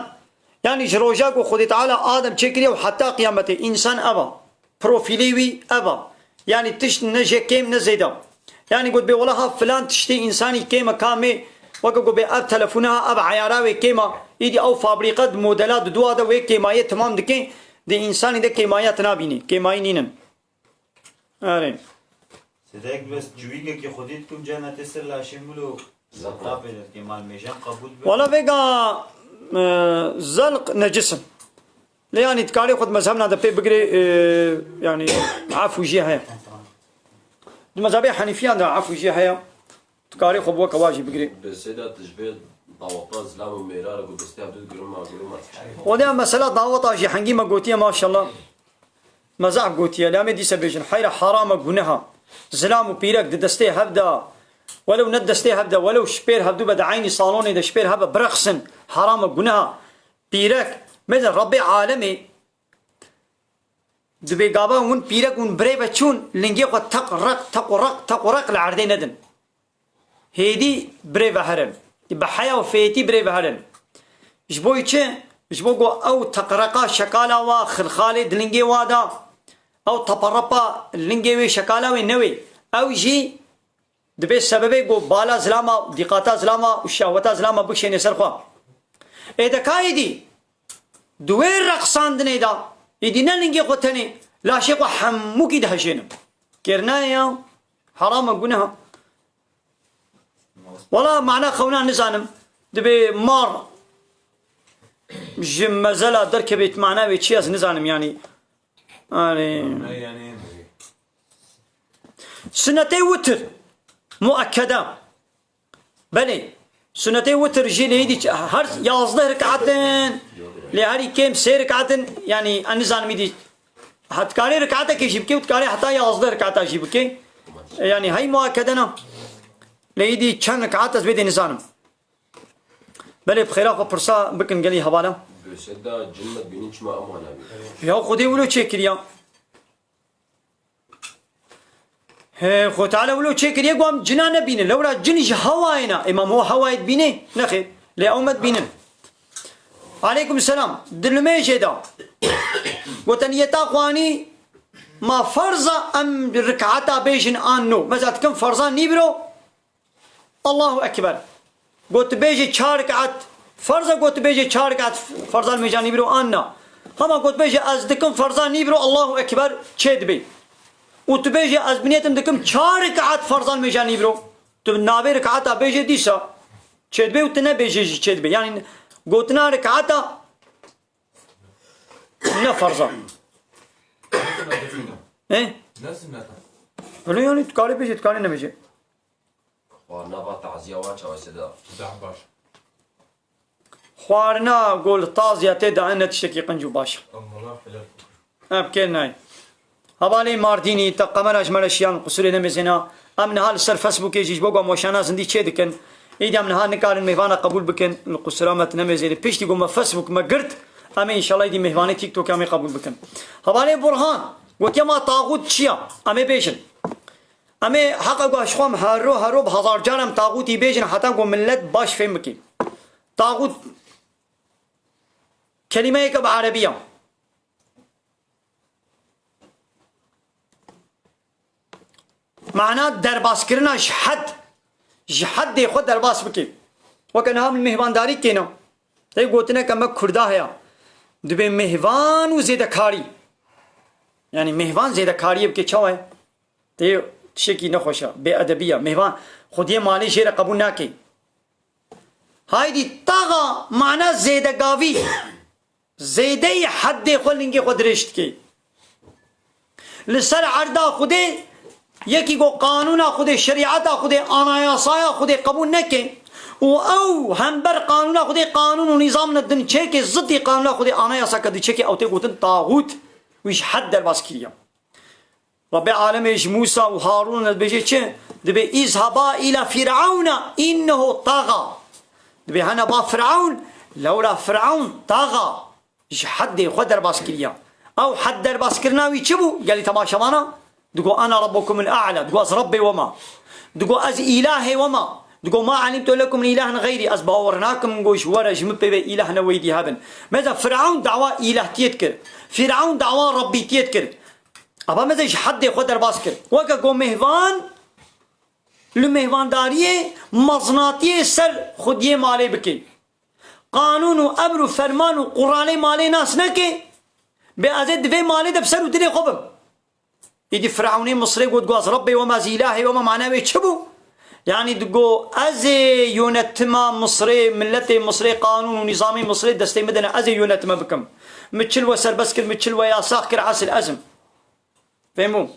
يعني جروجاك وخد تعالى آدم شكري وحتى قيامته إنسان أبا بروفيليوي أبا يعني تشت نجي كيم نزيدا يعني قلت بيولها فلان تشتي إنساني كيما كامي وقلت بأب تلفونها أب عياراوي كيما إيدي أو فابريقات موديلات دوادا وي كيماية تمام دكين دي إنساني ده كيماية تنابيني كيماية نينن آرين سيداك بس جويقة كي خديتكم جانا تسر لاشملو زقابل كيما الميجان قبول ولا فيقا زلق نجسم يعني تكاري خد مذهبنا ده بيجري يعني عفو جهه المذهب الحنيفيه ده عفو جهه تكاري خد وك واجب بيجري بس سيدا تشبه ضوابط زلام وميرار قد استهدوا قرون ما وده مسألة ضوابط جي حنجي ما قوتيه ما شاء الله مزاح قوتيه لا مدي سبيجن حيرة حرام جنها زلام وبيرك دستي هبدا ولو ندستي هبدا ولو شبير هبدو بدا عيني صالوني ده شبير هبا برخصن حرام جنها بيرك مثل ربي عالمي دبي قابا ون بيرك ون بري بتشون لنجي قد تقرق العردين ندن هيدي بري بهرن بحيا وفيتي بري بهرن جبوي چه جبوغو او تقرقا شكالا وا خلخالد لنجي وادا او تقرقا لنجي شكالا ونوي او جي دبي سببي قو بالا زلاما دقاتا زلاما والشهوتا زلاما بكشين يسرخوا إذا كايدي دوير رقصان دنيدا إيدي نلنجي قتني لا شيء حموكي ده شينم كيرنايا حرام قناها ولا معناه خونا نزانم دبي مار جم مزلا درك بيت معناه بيتشيز نزانم يعني يعني سنتي وتر مؤكدة بني سنتي وتر جيلي هيدي هر يازده ركعتين لهاري كم سير ركعتين يعني النزان ميدي هتكاري ركعتك يجيبكي وتكاري حتى يازده ركعتها يجيبكي يعني هاي مؤكدنا ليدي كان ركعات بيدي نزانم بلي بخلاف برصا بكن قالي هبالا بسدا جنة بينيش ما أمانة بي يا خدي ولو تشكريا خو تعالى ولو تشكريا قام جنانا بينه لولا جنش هواينا امام هو هوايد بينه نخي لأمد بينه عليكم السلام دلمي جدا وتنيتا قواني ما فرضا ام ركعتا بيجن انو مثلا كم فرضا نيبرو الله اكبر قلت بيجي 4 ركعات فرضا قلت بيجي 4 ركعات فرضا ميجاني برو انا هما قلت بيجي از دكم فرضا نيبرو الله اكبر تشد بي وتبيجي از بنيتم دكم 4 ركعات فرضا ميجاني برو تنابي ركعتا بيجي ديسا تشد بي وتنا بيجي تشد بي يعني قلتنا ركعتا نا فرضا ايه ناس متى ولو يعني تقالي بيجي تقالي نبيجي ونبات تعزية واتشا وسدا دعباش خوارنا قول طازية تدا أن تشتكي قنجو باشا الله حلال أبكينا هبالي مارديني تقمر أجمل أشياء قصوري نمزينا أمن هال سر فاسبوك يجيش بوغا موشانا زندي تشي دكن إيدي أمن هال نكار المهوانا قبول بكن القصرامة نمزيني بيشتي قوم فاسبوك ما قرت أمي إن شاء الله يدي مهواني تيك توك أمي قبول بكن هبالي برهان قلت يما طاغوت تشيا أمي بيشن أمي حقا أشخوام هارو بهزار جانم طاغوتي بيجن حتى قوم ملت باش فهم بكي طاغوت كلمة بعربية معناه درباس كرنا جحد يخد درباس بكي وكان هم المهوان داري كينا تي قوتنا كما كردا هيا دبي مهوان وزيدا كاري يعني مهوان زيدا كاري بكي چاو ہے تي شكي نخوشا بأدبية مهوان خودية مالي شيرا قبول ناكي هاي دي طاغا معناه زيدا قاوي زيدي حد خل نگي خود رشت كي لسر عرضا خودي يكي قو قانونا خودي شريعتا خودي آناياسايا خودي قبول نكي او همبر قانونا خودي قانون ونظام ندن چه ضد قانونا خودي آناياسا كدي چه او تي قوتن طاغوت ويش حد در باس كريا رب العالمين موسى وهارون بيجي چه دبي اذهبا الى فرعون انه طغى دبي هنا با فرعون لولا فرعون طغى ايش حد خود در باس كريا او حد در باس كرناوي چبو قال لي تماشا وانا دقو انا ربكم الاعلى دقو از ربي وما دقو از الهي وما دقو ما علمت لكم من اله غيري از باورناكم قوش ورج مبي الهنا ويدي هبن ماذا فرعون دعوى اله تيتكر فرعون دعوى ربي تيتكر ابا ماذا ايش حد خود در باس كر وكا قو مهوان لمهوان داريه مزناتيه سر خوديه مالي بكي قانون و امر و فرمان و قرآن مالي ناس نكي بأزد في مالي دبسر و دلي خبم يدي فرعوني مصري قد قواز ربي وما زيلاهي وما معناه بيتشبو يعني دقو أزي يونتما مصري ملتي مصري قانون ونظامي مصري دستي مدنا أزي يونتما بكم متشل وسر بسكر متشل ويا ساخر عسل أزم فهمو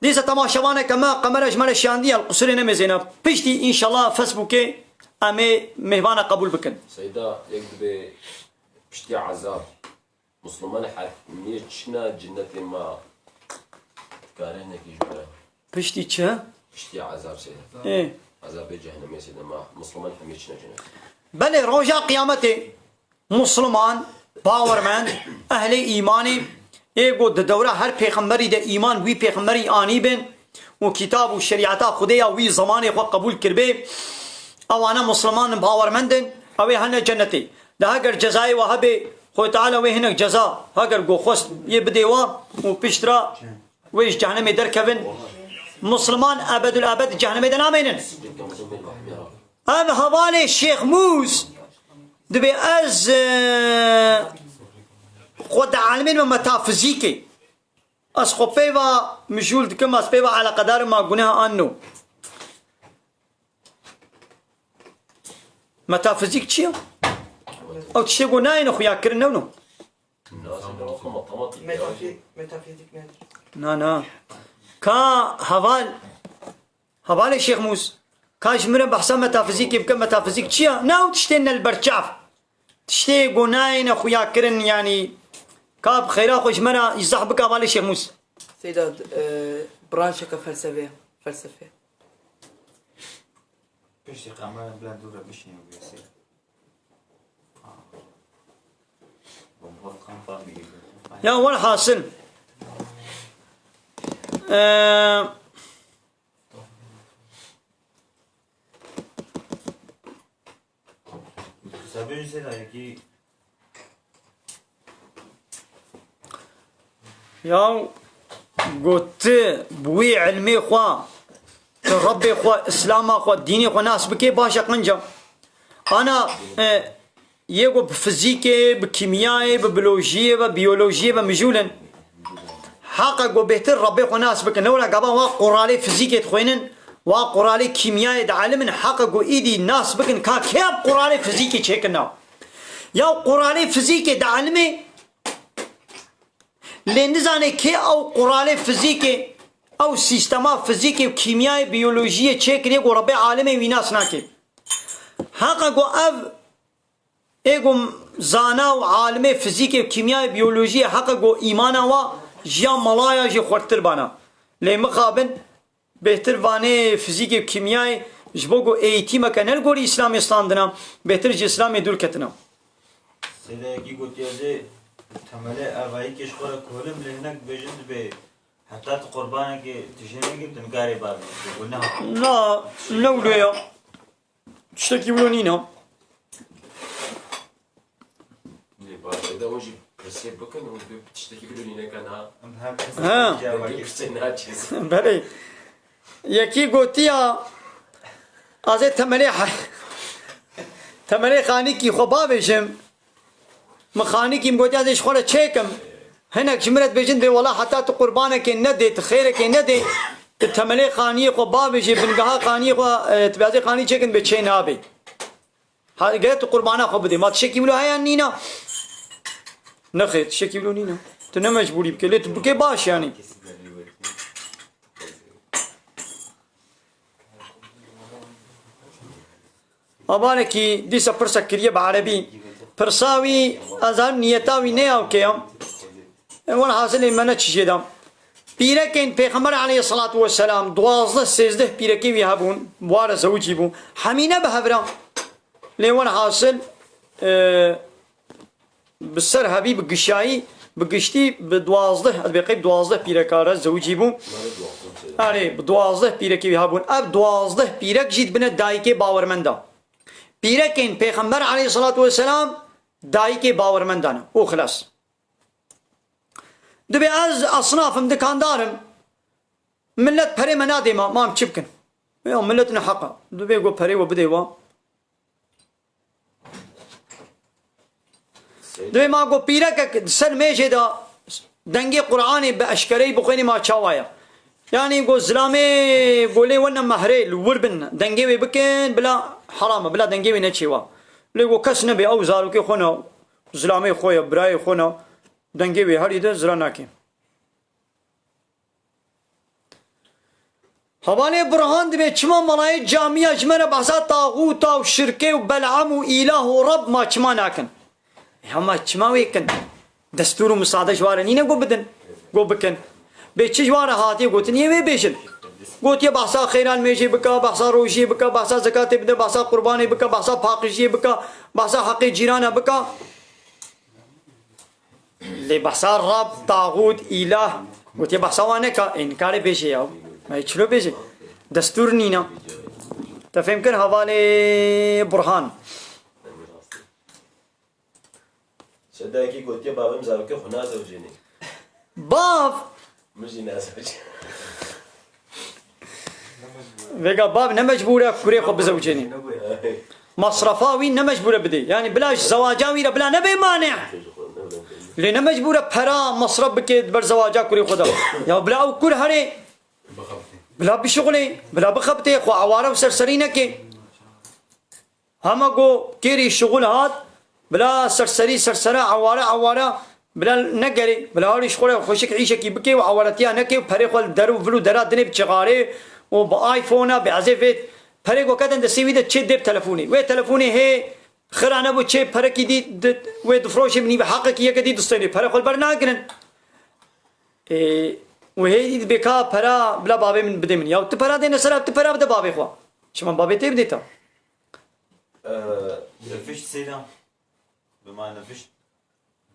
ديسا تماشوانا كما قمر أجمل الشاندية القصري نمزينا بيشتي إن شاء الله فاسبوكي أمي مهوانا قبول بكن سيدا يكتب بشتي عذاب مسلمان حد نيشنا جنة ما كارهنا كي جبرا بيشتي چه؟ بشتي عذاب سيدا إيه عذاب جهنم يا سيدا ما مسلمان حميشنا جنة بله روجا قيامتي مسلمان باورمن أهل إيماني إيقو دورة هر پیغمبری ده ایمان وی پیغمبری آنی بین و کتاب و شریعتا خدایا وی زمانی خود قبول کربه اوانا مسلمان باورمندن اوی هنه جنتی ده اگر جزای و هبه خود تعالی وی هنه جزا اگر گو خوست یه بدیوا و پیشترا ویش جهنم در کون مسلمان ابد الابد جهنم در نامینن اب حوال شیخ موز دبي از خود عالمين ومتافيزيكي از خو بيوا مجول دكم از بيوا على قدر ما قناها انو متافيزيك تشيو او تشي قناين اخو ياكرن نونو الناس اللي هم مطمطي ميتافيزيك نا كا هوال الشيخ موس كاش مرة بحثا متافيزيكي بكم متافيزيك تشيا ناو تشتين البرشاف تشتي قناين اخو ياكرن يعني كاب خيرا خوش مرة يصح بك هوال الشيخ موس سيداد برانشة كفلسفة پشتی قمر بلند دور بشینیم بیسی بمخوض قنفان بگیر يا ولا حاصل سبیل سیدا یکی يا قلت بوي علمي خوا ربي خوا اسلام خوا ديني خوا ناس بكي باشا قنجا انا يقو بفيزيكي بكيميائي ببيولوجيا ببيولوجيا بمجولا حقق بهتر ربي خوا ناس بك نولا قبا وقرالي فيزيكي تخوينن وقرالي كيميائي دعالمن حقق ايدي ناس بكن كياب قرالي فيزيكي تشيكنا يا قرالي فيزيكي دعالمي لين زاني كي او قرالي فيزيكي او سيستما فيزيكي وكيميائي بيولوجيا تشيكري وربي عالمي ويناس ناكي حقق اف ايقو زانا وعالمي فيزيكي وكيميائي بيولوجيا حقق ايمانا و جيا ملايا جي خورتر بانا لي مقابل بهتر واني فيزيكي وكيميائي جبوغو ايتي مكان الگوري اسلامي استاندنا بهتر جي اسلامي دول كتنا سیدا یکی گوتی ازه تماله اوایی کش خورا کولم لهنک بجند به حتی قربانه که تشنه که تنکاری بار گناه لا نولو يا تشتكي ولونينا اللي بعد هذا وجه بس يبكن وبتشتكي بدون هناك انا بله یکی گوتیا از تملی خانی کی خوبا بشم مخانی کی گوتیا ازش خوره چکم هناك جمرت بجند والله حتى قربانك ندي تخيرك ندي تملی خانی خوبا بشي بنگاه خانی خو تبعزي خانی چکن بچه نابي قالت قربانه خو بدي ما تشكي له هيا نينا نخي تشكي له نينا تنه مجبوري بك ليه تبكي باش يعني أبانكي دي سبرسا كريه بعربي برساوي أزان نيتاوي نياو كيام وانا حاصل منا تشجدام بيركين پیغمبر عليه الصلاة والسلام 12 13 بيركي ويهبون بوار زوجي بون حمينة بهبرا لي وانا حاصل بالسر حبيب قشاي بقشتي بدوازده بقيب دوازده بيركارا زوجي بون يعني بدوازده بيركي ويهبون اب دوازده بيرك جيد بنا دايكي باورمندا بيركين پیغمبر عليه الصلاة والسلام دايكي باورمندانا او خلاص دبي از اصنافم دكاندارم ملت بري منادي ما مشبكن يوم ملتنا حقا دبي يقول بري وبديوا دبي ما قو بيرك سر ميجي دا دنگي قرآني بأشكري بخيني ما تشاوايا يعني يقول زلامي قولي وانا مهري الوربن دنگي بكن بلا حرام بلا دنگي نتشيوا ليقول كس نبي او زاروكي خونا زلامي خويا براي خونا دنگي هاري ده زراناكي حوالي برهان دبي چما ملاي جامعة جمرة بحثا طاغوتا وشركة وبلعم وإله ورب ما چما ناكن هما چما ويكن دستور مساعدة جوارنين قو بدن قو بكن بيچ جوار هاتي قوتن يوي بيشن قوت يا بحثا خيران ميجي بكا بحثا روشي بكا بحثا زكاة بدا بحثا قرباني بكا بحثا فاقشي بكا بحثا حقي جيرانا بكا اللي بحثا رب طاغوت إله قوت يا بحثا وانكا إنكاري بيشي ياو ما يتشلو بيجي دستور نينا تفهم كن حوالي برهان صدقني قلت يا بابا مزاوكي خنا زوجيني باب مجي ناس ويقا باب نمجبورة كوري خب زوجيني مصرفاوي نمجبورة بدي يعني بلاش زواجاوي بلا نبي مانع لأن مجبورة برا مصرف بكي بر زواجا كوري خدا يا بلا أو كل هري بلا بشغلي بلا بخبتي خو عوارة وسرسرينك هما جو كيري شغل هاد بلا سرسري سرسرة عوارة بلا نقري بلا هاري شغله خوشك عيشك يبكي وعوارتيا نكي وبري خل درو فلو درا دني بشغاري وبآيفونا بعزفت بري جو كذا دسيوي ده تشد بتلفوني وتلفوني هي خرانه بو چه پرکی دی و دفروش منی به حق کیه کدی دوستانی پر خل بر ناگرن و هی بکا پرا بلا بابه من بده من یا تو پرا دین سر تو پرا بده بابه خو شما بابه تی بدیتا نفشت سیدم بما نفشت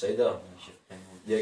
سيدا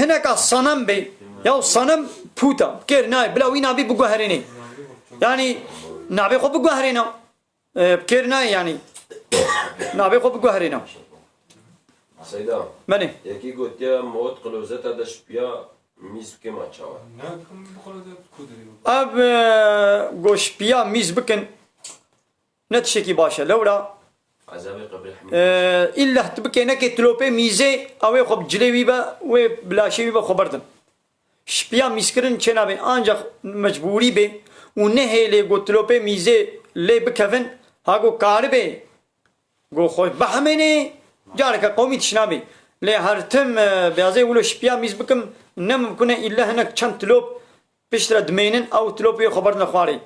هناك صنم بي يا صنم بوتا كير ناي بلا وين نبي بقهريني يعني نبي خو بقهرينا كير ناي يعني نبي خو بقهرينا سيدا مني يكي قلت يا موت قلوزتا دش بيا ميز كما تشاور ناكم بخلود كودري اب گوش بيا ميز بكن نتشكي باشا لولا عذابي قبل حميد الا تبكي نكي تلوبي ميزه او خب جلوي با و بلاشي با خبردن شبيا مسكرن چنابي ancak مجبوري به و نه هيله گوتلوبي ميزه لي بكفن هاگو کار به گو خو بهمني جارك قومي تشنابي لي هرتم بيازي ولو شبيا ميز بكم نمكن الا هناك چند تلوب بشتر دمينن او تلوبي خبرنا خواري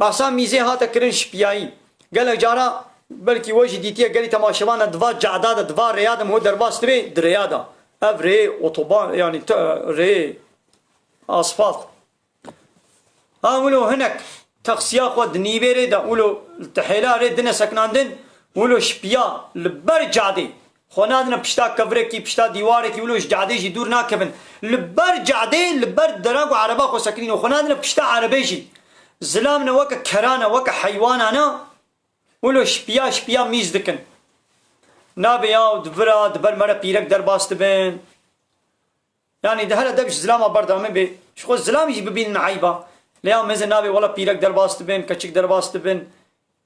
باسا ميزه هاتا كرن شبياي قال جارا بلكي وجه ديتيا قالي تماشوانا دفا جعداد دفا رياض هو درباس تبي درياضة اف ري اوتوبان يعني ري اسفلت ولو هناك تقسيا خود نيبيري دا ولو تحيلا ري دنا سكناندن ولو شبيا لبر جعدي خونادنا بشتا كفركي بشتا ديواركي ولو جعدي جي دور ناكفن لبر جعدي لبر دراغو عربا خو ساكنين وخونادنا بشتا عربيجي زلامنا وكا كرانا وكا حيوانانا ولو شبيا ميز دكن نابي ياو دبرا دبر مرة بيرك درباست بين يعني ده هلا دبش زلامة بردامي بي شخو زلام يجي ببين عيبا ليا مزن نابي ولا بيرك درباست بين كچك درباست بين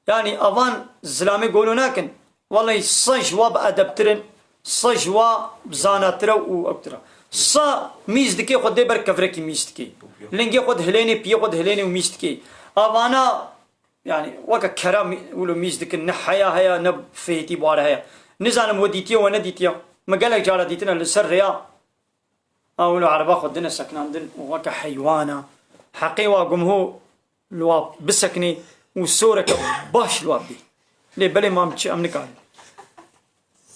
يعني اوان زلامي قولو ناكن والله صجوا بأدبترن صجوا بزاناترا و اكترا صا ميز دكي خود دي بر كفركي ميز دكي لنجي خود هليني بي خود هليني وميز دكي اوانا يعني وكا كرام ولو ميزدك نحيا هيا نب فيتي بوار هيا نزانم وديتيا ونديتيا ما قالك جارة ديتنا لسر ريا اولو عربا خدنا سكنان دن وكا حيوانا حقي واقم هو لواب بسكني وسورك باش لواب دي لي بلي ما امنكار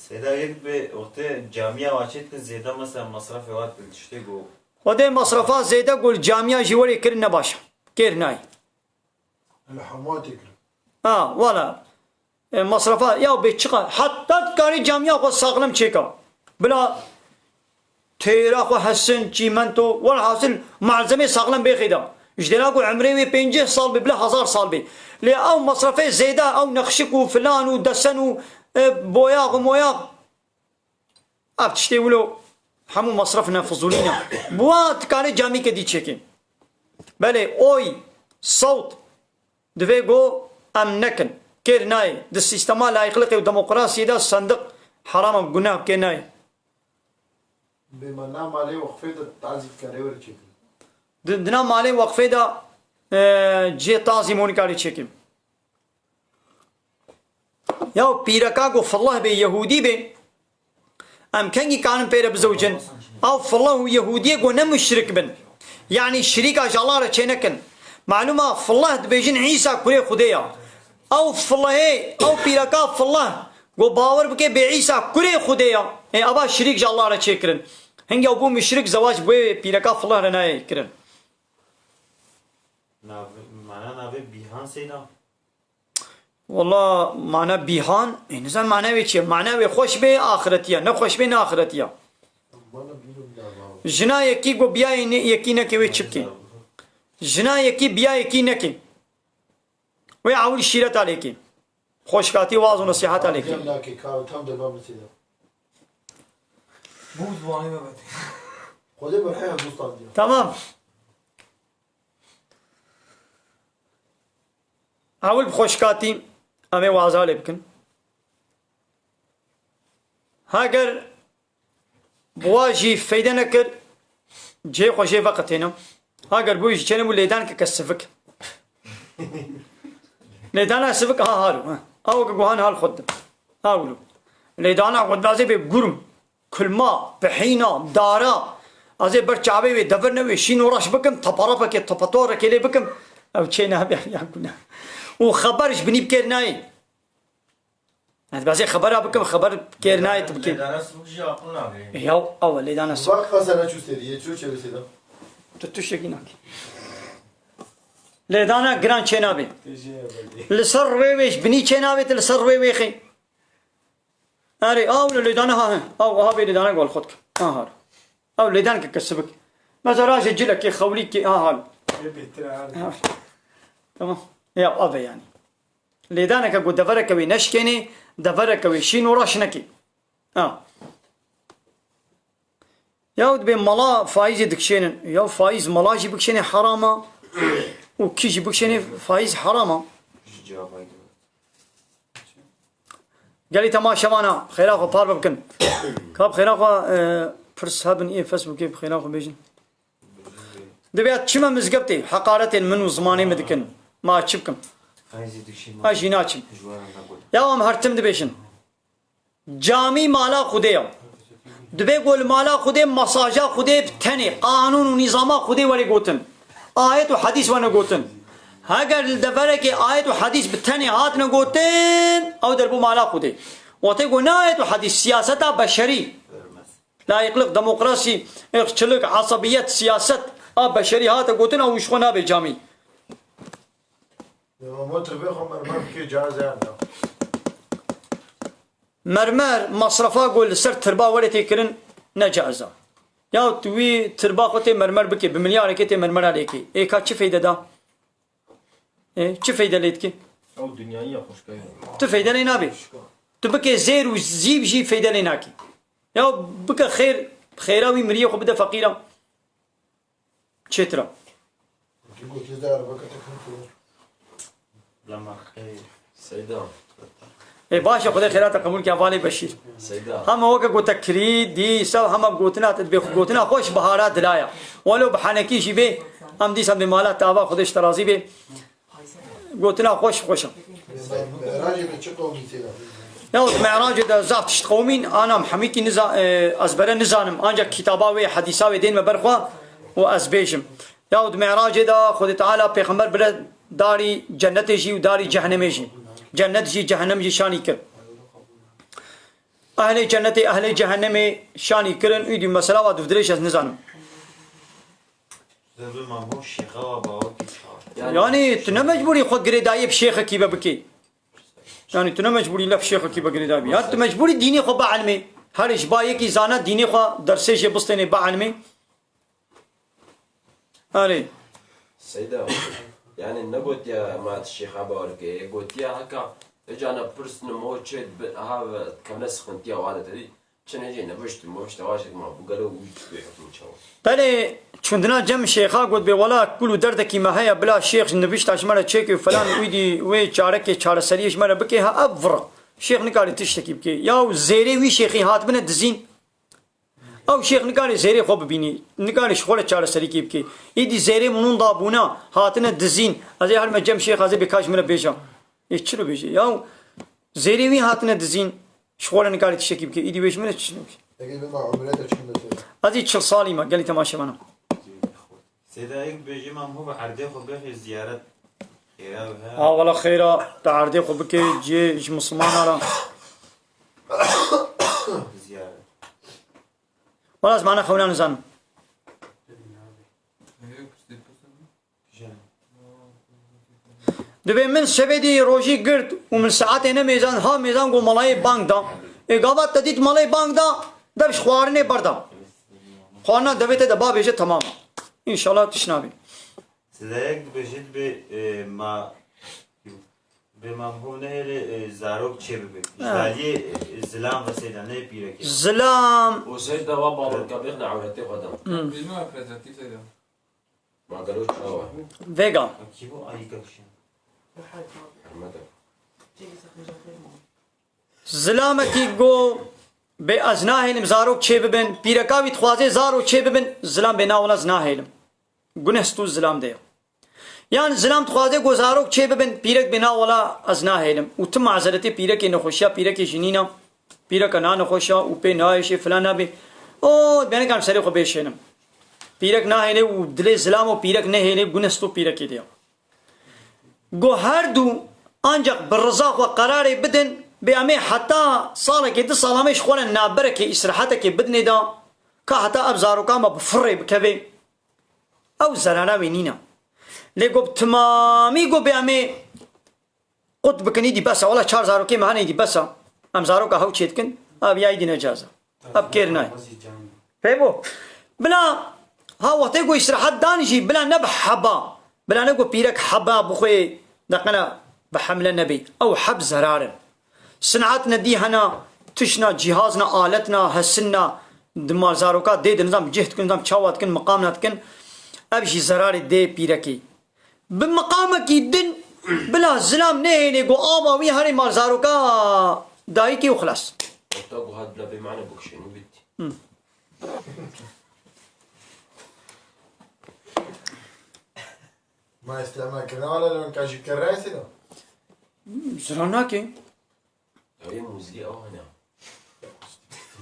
سيدا يك به وقت جامعة واشيت زيادة مثلا مصرف وقت بتشتي جو ودي مصرفات زيادة قول جامعة جواري كرنا باشا كيرناي الحماتك ولا مصرفات يا بيتشقى حتى تكاري جامعة خو ساقلم تشيكا بلا تيرا خو حسن چيمنتو ولا حاصل معزمي ساقلم بيخيدا جدلاكو عمري 50 صال بلا 1000 صال بي لي او مصرفي زيادة او نخشك وفلان ودسن وبوياغ وموياغ تشتي ولو حمو مصرفنا فضولينا بوا تكاري جامعة كدي تشيكين بله اوي صوت دوی گو ام نکن کر نای د سیستم لایقلقی و دموکراسی دا صندوق حرام گناه که نای بما نام عليه وقفه ده تعزيف كاريور تشيكل دنا مالی وقفه دا جی تازیمون کاری چکیم یا پیرکا گو فالله به یهودی به ام کنگی کانم پیره بزوجن او فالله یهودی گو نمشرک بن يعني شريك الله را چه نکن معلومة فالله دبيجن عيسى كوري خديا او فالله او بيركا فالله گو باور بكي بعيسى كوري خديا ابا شريك الله را چه کرن هنگي ابو مشرك زواج بو بيركا فالله را ناي کرن معنا نابه بيهان سيدا والله معنى بيهان انسان معنى چه معنى خوش به آخرتيا نه خوش به نه آخرتيا جنا يكي گو بیا يكي نكي وي چپكي جنا يكي بیا يكي نكي وي عول شيرت عليكي خوشكاتي واز ونصيحات عليكي لكن كاو تم ده باب سيدا مو زواني ما بدي خذي برحيها دوستان ديال Tamam. Havul bixweşkatî em ê waza lê bikin. Heger bi wa jî feyde nekir cê xwe jê veqetêne. Heger bû jî çêne bû lêdan ke sivik. Lêdana sivik ha halu. Ew ke guhan hal xwe din. Hawlu. Lêdana xwe dibazê bê gurum, kulma, bihîna, dara. Azê ber çavê wê devir ne wê şîn û reş bikim, teparapekê tepatorekê lê bikim. Ew çê nabe ya guna. û xeber ji binî bikêr nayê. Dibazê xebera bikim, xeber kêr nayê tu bikêr. Lêdana sıvık jî akıl nabê. Ya ew lêdana sivik. Bak sana çu seriye çu çevisida. Tu tiştekî nakî. Lêdana giran çê nabe. Li ser rêwê wê ji binî çê nabe tu li ser rêwê wê xê. Erê ew li lêdana ha hin. Ew ha bê lêdana gol xwe dikin. Ha halu. Ew lêdan ke sivik. Mesela rajê cilekê xewlîkê ha halu. Tamam. Ya ev e yani. Lêdaneke ku devereke wê neşkenê, devereke wê şîn û reş nekê. Ha. Ya dibe mala faizê dikişênin. Ya faiz mala jî bikişêne herama û kî jî bikişêne faiz herama. Jî cevabay diyor. Gelî temaşevana xêra xwe par bikin. Kap xêra xwe pirs hebin ê Facebookê bi xêra xwe bêjin. Dibe çima mizgebtê heqaretên min û zimanê me dikin. Ma çi bikim? Faizi dikşin. Ha jî naçim. Jwaran nagod. Ya em hertim dibêjin. Camî mala Xwedê ye. Dibe gol mala Xwedê mesaja Xwedê bi tenê qanûn û nîzama Xwedê werê gotin. Ayet û hadîs wene gotin. Heger li deverekê ayet û hadîs bi tenê hatine gotin, ew derbû mala Xwedê. Watê got ne ayet û hadîs siyaseta beşerî. Vermez. Layıklık, demokrasi, ırkçılık, asabiyet, siyaset a beşerî hate gotin ew ji xwe nabe camî. ما تربيه خم مرمر كي jazz يعني. Mermer masrafa gol ser tirba were têkirin ne caiza. Ya tu wî tirba xwe tê mermer bike bi milyarekê tê mermer alêkê. Êka çi feyde da? Çi feyde lê dike? او دنیایی خوش کردن Tu feyde lê nabê. Tu bike zêr û zîb jî feyde lê nakî. Ya bike xêr xêra wî miriyê xwe bide feqîran. Çêtira. كي قلت لي دار بك تكون Lama xeyr. سیدا Başa Xwedê xêrata qebûl ke avalê beşîr. سیدا Hema weke gote kirî, dîsa hema gotina tedbê gotina xweş bihara dilaya. Welo bi henekî jî bê em dîsa bê mala tava Xwedê ji te razî bê. Gotina xweş xweş e. راجع من شقه ومثيله. Ya me'racê de zav tişt qewmîn anam hemîkî ezbere nizanim ancak kitaba wê hedîsa wê tên me ber xwe û ez bêjim. Ya me'racê de Xwedê Teala pêxember bire darî cennetê jî û darî cehennemê jî. Cennet jî cehennem jî şanî kir. Ehlê cennetê ehlê cehennemê şanî kirin û dî mesela wa duvdirêj ez nizanim. Zerbi mamho şixa ve bawa ki çağır. Yani tu ne mecburî xwe girêdayê bi şêxekî ve bikî. Yani tu ne mecburî lef şêxekî ve girêdayê. Ya tu mecburî dînê xwe beilmê. Her ji bayekî zana dînê xwe dersê jê bistênê beilmê. Erê. سیدا یعنی نگوت یا مات الشيخ اباركي قلت يا هكا اجانا برسن موتشد ها كم ناس خنتيا وهذا تدي كان جينا بشت موشت واجد ما قالوا بيحكم ان شاء الله Belê çundina cem şêxa got bê wela kul û derdekî me heye bila şêx ji nivîşta ji me re çêkê û falan wî dî wê çarekê çareseriyê ji me re bike ha ev vira. Şêx nikarî tiştekî bike. Ya zêrê wî şêxî hatibine dizîn. Ew şêx nikarî zêrê xwe bibînî. Nikarî ji xwe re çareserîkê bike. Îdî zêrê minûn dabûna hatine dizîn. Ez ê her me cem şêx ez ê bêka ji min re bêja. Çi re bêje? Ya zêrê wî hatine dizîn. Ji xwe re nikarî tiştekî bike. Îdî wê ji min re çi bike? اجي بما عمرته كم مثلا. Ez ê 40 salî me gelî temaşevana. Seda ilk beji mamho ve erde xwe bexê ziyaret. Ya ve Ha wala xêra te erdê xwe bike cê ji mislimanan re. ziyaret. Wala ez mana xewna nizanim. Dibe min şevedî rojî girt û min saetê ne mêzan ha mêzan got malayê bank da. Gavat te dît malayê bank da dev ji xwarinê berda. Xwarina devê te de babêje temam. İnşallah tişnabî. Seda ilk beji be ma به مفهوم نه زاروک چه ببین جدالی زلام و سیدانه پیرکی زلام وسيد دوا بابر كبيرنا عورتي قدم بیلمه پرزنتی سیده ما قالوش هوا وگا کی بو ای کشن زلامکی گو به از ناهلم زاروک چه ببن پیرکاوی تخوازه زارو چه ببن زلام به ناول از ناهلم گنهستو زلام دیو یان زلام تخوازه گو زاروک چه ببن پیرک به ناولا از ناهلم و تم معذرتی پیرک نخوشیا پیرک جنینا پیرک نا نخوشیا و په نایش فلان نبی او بینه کام سری خو بشینم پیرک ناهله و دل زلام و پیرک نهله گنهستو پیرک دیو گو هر دو ancak بالرزاق و قرار بدن بیامه حتی ساله که 2 سالمش خوان نابره که استراحته که بدنه دا که حتی ابزارو کاما بفره بکوه او زرانا وینینا لیگو تمامی گو بیامه قد بکنی دی بسا ولا 4 زارو که مهانه دی بسا ام زارو که هاو چید کن اب یای دی نجازه اب کیر نای فهمو بلا ها وقتی گو استراحت دانشی بلا نب حبا بلا نگو پیرک حبا بخوی دقنا بحمل النبي او حب زرار صنعتنا دي هنا تشنا جهازنا آلتنا هسنا دمار زاروكا دي نظام جهد كن نظام تشاوات كن مقامنات كن ابشي زرار دي بيركي بمقامك دن بلا زلام نهيني قو آبا وي هاري مار زاروكا دايكي وخلاص تاقو هاد بلا بمعنى بوكشيني بدي ما استعمال كذا ولا لما كاجي كرايسي ده زراناكي هي موزي او هنا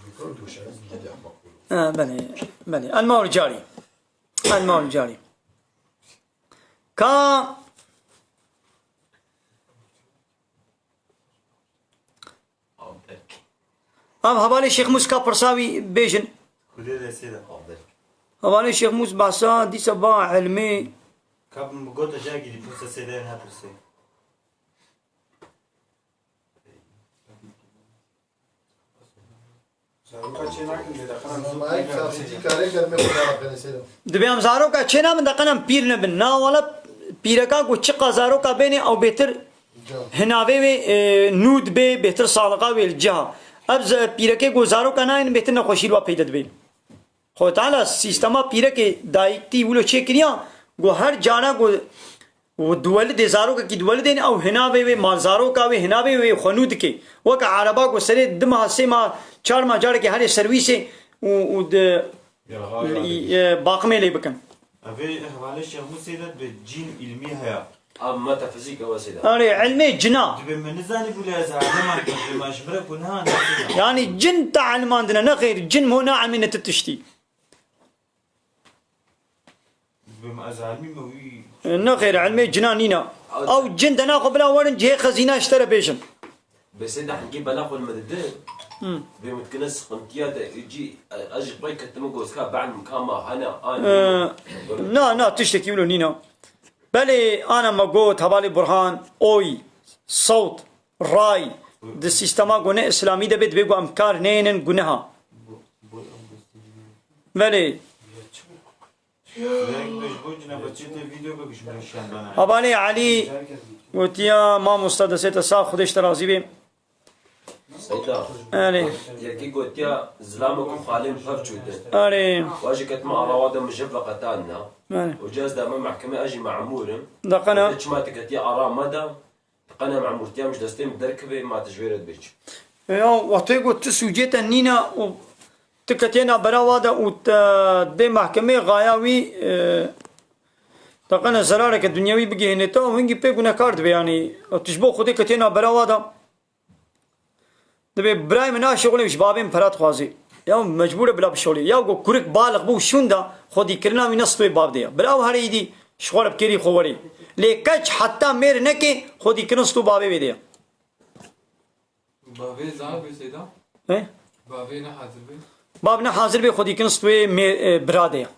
بيكون دوش عايز جدي مقبول بلي بلي الماء الجاري الماء الجاري كا اب حوالي شيخ موسى کا پرساوي بيجن خودی رسیده حوالي شيخ موسى باسا دي سبا علمي کب مگوت جا گیری پوسه سیده نه پرسه ما هيك سيدي كاري قال ما خلاص كنيسه دبيام زارو کا چنا من دقنم پیر نه بن نا ولا پیرکا کو چقا زارو کا بيني او بهتر هناوي نود به بهتر صادقه ويل جها ابز پیرکه کو زارو کا نه بهتر نه خوشيل وا پیدا دبي خو تعالی سیستما پیرکه دایتی ولو چکریا گو هر جانا گو و دول دي زارو کی دول دين او هناوي مال زارو کا وي هناوي خنود کی وک عربا کو سره دمه سما 4 ما جاړه کې هر سرویس او د باقمه لې بکن اوی حواله شیخ موسیده به جین علمی هیا ام ميتافيزيك وسيدة اره علمي جنا به منزانی بوله از عالم به مشبره کنها نه يعني جن تعلم عندنا نغير جن مو ناعم من تتشتي به از علمی موی نغير علمي جنانينا او جن دنا قبل اول جه خزينه اشترى بيشن بس إذا حنجيب بناخذ المدد بمتكنس قنتيات يجي أجي بريك تمجوز كاب بعد مكامة أنا لا تشتكي له نينا بلي انا ما قلت حوالي برهان اوي صوت راي د سيستما غونه اسلامي ده بيت بيغو امكار نينن غنها بلي بوجنا بچه ویدیو بکش میشن بنا حوالي علي قلت يا ما مستدسيت صاح خدش ترازي بي سيدا يعني يركي قلت يا زلامك وخالين فبشوده يعني واجي كتم أراوده مجبلة قتالنا يعني وجاز دائما محكمة أجي مع عمورم دقنا قلتش ما تكتي أرا مدى قنا مع عمورتيا مش دستين دركبة ما تجويرت بيش يا وطيقو تسوجيتا نينا و تكتينا براوادا و دي محكمة غاياوي دقنا زرارك الدنيوي بقي هنتا وهنجي بيقونا كارد يعني تشبو خودي كتينا براوادا دبي براي منا شغلي مش بابين فرات خوازي يا مجبور بلا بشغلي يا جو كورك بالغ بو شوندا خودي كرنا من نصف باب دي بلاو هري دي شغل بكري خوري لكج حتى مير نكي خودي كنستو بابي بيديا باوی زار بی سیدا ايه باوی نه حاضر بی بابنا حاضر بي خودي كنستو براديا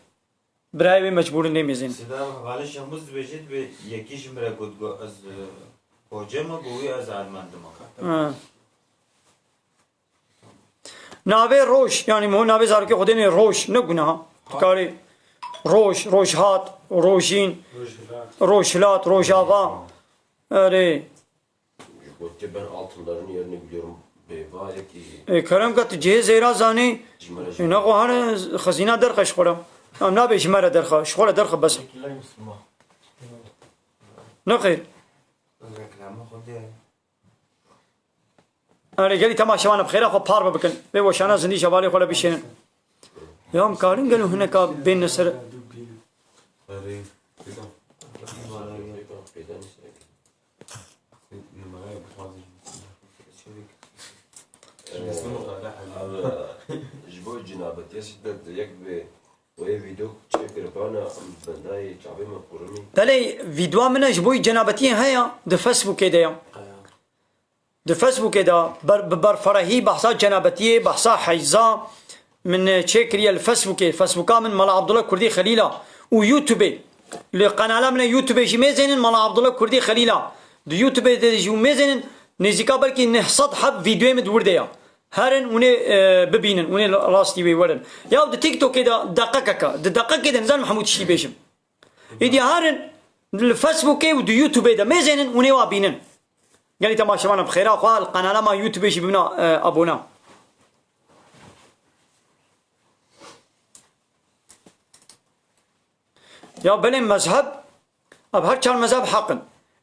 براي مجبور نميزين سیدا حواله شیخ موس بجید به یکیش مرا گو از پوجما گوی از آلمان ناوي روش يعني مو ناوي زارو كي خودين روش نگنها كاري روش روشهات روشين روشلات روشاوا اري Gotiya ben altınların yerini biliyorum. Beyva ki کرم که تجهز زیرا زانی cimara اینا خو هر خزینه درخش خورم ام نبی شماره درخ شخوره درخ بس نه خیر آره گلی تماشا وانا بخیر خو پار بکن به وشانا زندی شوالی خوله بشین یا ام کارین گلو هنه کا بین نصر Arayı. Dedim. Beyden işte. Numaraya bakmazdım. Şimdi sınıf da Abi jbo cenabet yaşıda yak ve o video çekir bana bendai çabi mi kurumi. بله ویدیو من جبوی جنابتی هيا د فیسبوک ده د فیسبوک ده بر فرهي بحثا جنابتی بحثا حيزا من تشكري الفيسبوك من مال عبد الله كردي خليلا ويوتيوب لقناه من يوتيوب جي ميزن مال عبد الله كردي خليلا د يوتيوب جو ميزن نزيكا بلكي نحصد حب فيديو مدور ده هرن وني ببينن وني راستي ويورن يا د تيك توك ده دقيقه كده نزل محمود شي بيشم إدي هارن الفيسبوك ودو يوتيوب ده ميزنن ونوا بينن قال لي تماشى وانا بخير اخوان القناه ما يوتيوب شي بنا ابونا يا بلين مذهب اب هر چار مذهب حقن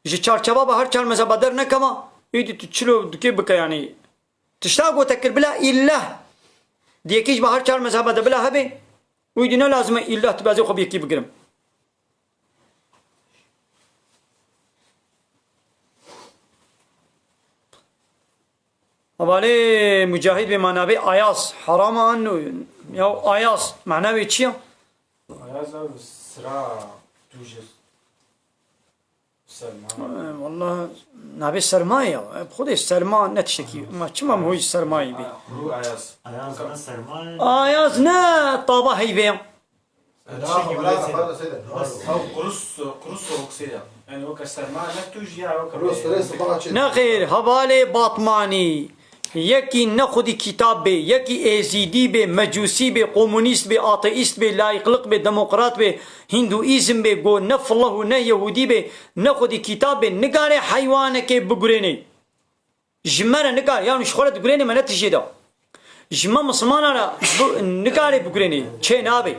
جي چار شباب هر چار مذهب در نكما يدي تشلو دكي بك يعني تشتاق وتكر بلا الا ديكيش بهر چار مذهب ده بلا هبه ويدي لازم الا تبازي خو بيكي بگرم اوالي مجاهد بمعنى آياس حرام عنه يا آياس معناه چيه؟ آياس سرا توجس سلمان والله نبي سرمایه خود سرما نتشکی ما چما هوی سرمایه بی رو Ayaz Ayaz na sermaye. Ayaz نه طابه هیبه أو قرص أوكسيدا يعني هو كسرمان لا توجي أو روز ثلاث طبعا شيء نه غیر حواله باطمانی یکی نخودی کتاب به یکی ایزیدی به مجوسی به کمونیست به آتئیست به لایقلق به دموکرات به هندویزم به گو نه فله و نه یهودی به نخودی کتاب به نگاره حیوانه که بگرینه جمره نگار یعنی شخوره بگرینه من نتیجه جمع مسلمانه نگاره بگرینه چه نابه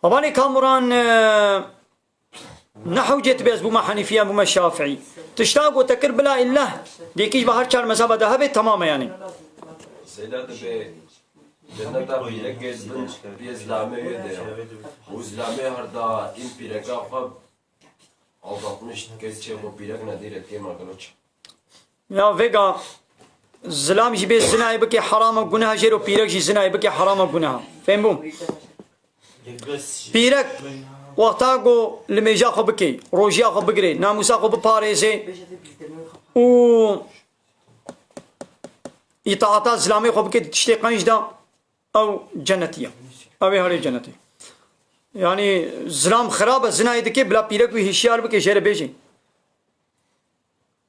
حواله کامران نحو جيت بيز بوما حنيفية بوما شافعي تشتاق وتكر بلا إله ديكيش بهر شار مذهب ذهبي تماما يعني Seyda da be cenneta bilek gezbin bizlame yedi ya. Bu izlame harda in pireka qab aldatmış geçe bu pirek nedir etki magaloç. يا فيغا زلام جي زناي بكي حرام وجناها جيرو بيرك جي زناي بكي حرام وجناها فين بوم بيرك وقتاقو لميجا خو بكي روجيا خو بقري ناموسا خو بباريزي و إطاعتا زلامي خو بكي تشتي قنجدا أو جنتية أو هاري جنتي يعني زلام خرابة زناي دكي بلا بيرك وهشيار بكي شير بيجي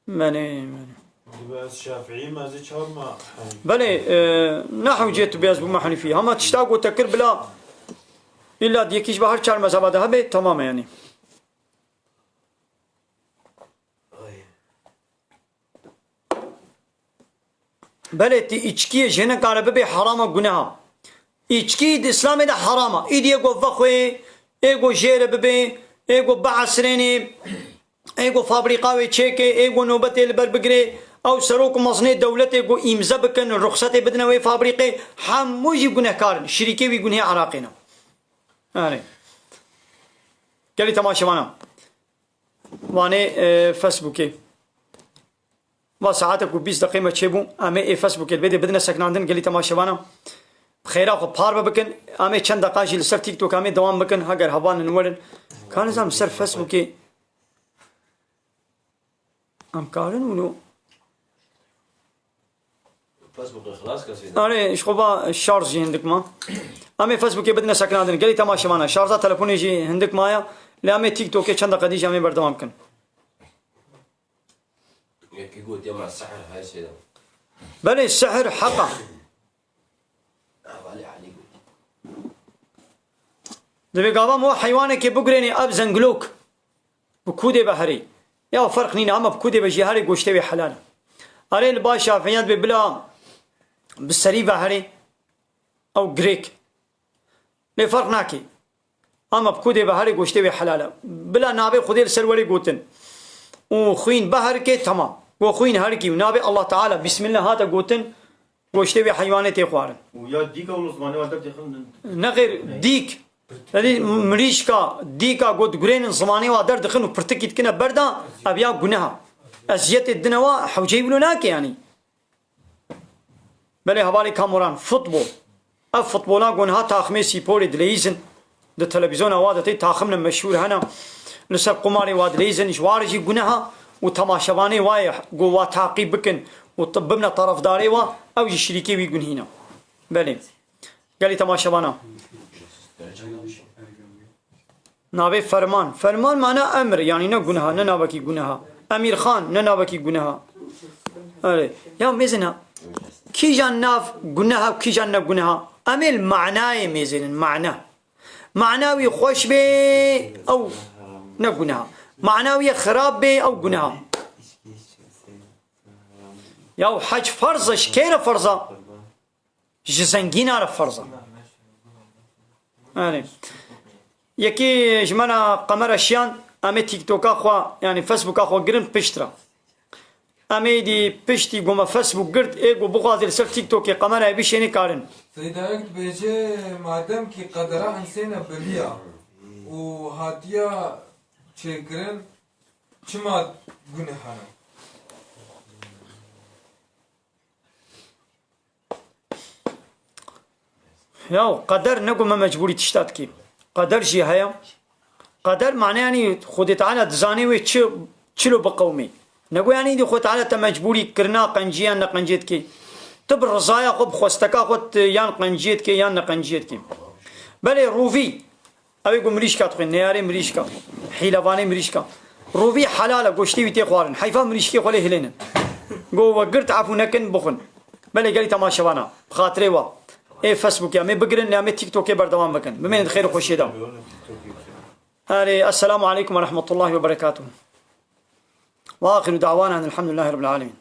ماني بس شافعي ما زي شرما. بلي نحو جيت بياز بما حنيفية هما تشتاق وتكر بلا إلا ديكيش بهر چار مذهب ذهبي تماما يعني بله تی içkiye jene kare bebe harama günaha içki de İslam'da harama idiye go vakwe ego jere bebe ego baasreni ego fabrika ve çeke ego nöbet el berbegre او سروک مصنع دولت ego imza بکن رخصت بدن و فابریقه هموجی گناهکار شریکه وی گناه عراقینا يعني قال لي تماشى معنا واني فيسبوكي وساعاتك و20 دقيقه ما تشبو امي فيسبوك البدي بدنا سكناندن قال لي تماشى معنا خيرا خو بار بكن امي چند دقائق جل سر تيك توك امي دوام بكن هاجر هبان نورن كان زعما سر فيسبوكي ام كارن ونو Facebook خلاص كسيدا. أنا إيش خبا الشارج عندك ما؟ أمي فيسبوك بدنا سكن عندنا قال لي تماشى معنا شارجات تلفوني يجي عندك معايا لا أمي تيك توك چند قديش أمي بردوام كن يكي قلت يا مع السحر هاي سيدا. بلي السحر حقا علي علي قلت. دبي قابام هو حيوانك بقريني أب زنقلوك بكودي بحري يا فرق نين أما بكودي بجهاري قوشتوي حلال أري الباش شافعيات ببلا بالسري بحري أو غريك لي فرق ناكي أما بكودي بحري قوشتوي حلال بلا نابي خدير سروري قوتن وخوين بحركي تمام وخوين هركي ونابي الله تعالى بسم الله هذا قوتن قوشتوي حيوانتي خوارن ويا ديك ومسلماني وادب تخن نغير ديك هذه مريشكا ديكا قد قرين زماني وادر دخن وبرتكيت كنا بردا ابيا غنها ازيت الدنوا حوجي بلوناك يعني بله حوالي كاموران فوتبول فوتبولا غنها تاخمي سيبوري دليزن د تلفزيون وادتي تاخمنا مشهور هنا نسب قماري واد ليزن جوارجي غنها وتماشباني واي قوا تعقيب بكن وطببنا طرف داري وا او شريكي ويغن هنا بله قال لي تماشبانا نابي فرمان معناه امر يعني نه گناه نه نابكي گناه امير خان نه نابكي گناه اري يا ميزنا كي جان ناف گناه وكي جان نه گناه امل معناه ميزن معناوي خوش بي او نه گناه معناوي خراب بي او گناه يا حج فرضش كير فرضه جزنگين على فرضه اري يكي جمانا قمر اشيان امي تيك توك اخوا يعني فيسبوك اخوا قرن بشترا امي دي بشتي قوما فيسبوك قرد ايقو بغادر سر تيك توك قمر اي بيشيني كارن سيدايك بيجي مادام كي قدرا انسينا بليا وهاتيا تشيكرن چما گناهانا يا قدر نقوم مجبوري تشتات كي قدر شي هيا قدر معناه يعني خود تعالى دزاني وي تشلو بقومي نقول يعني دي خود تعالى مجبوري كرنا قنجيان نقنجيت كي تب الرزايا خب خوستكا خود يان قنجيت كي يان نقنجيت كي بل روفي او يقول مريشكا تخين نياري مريشكا حيلواني مريشكا روفي حلاله قشتي ويتي خوارن حيفا مريشكي خولي هلينن قو وقرت عفو نكن بخن بل قالي تماشوانا بخاطري وا اي فيسبوك يا مي بقرن يا مي تيك توك بردوام بكن بمين الخير وخوشي داو السلام عليكم ورحمة الله وبركاته واخر دعوانا ان الحمد لله رب العالمين.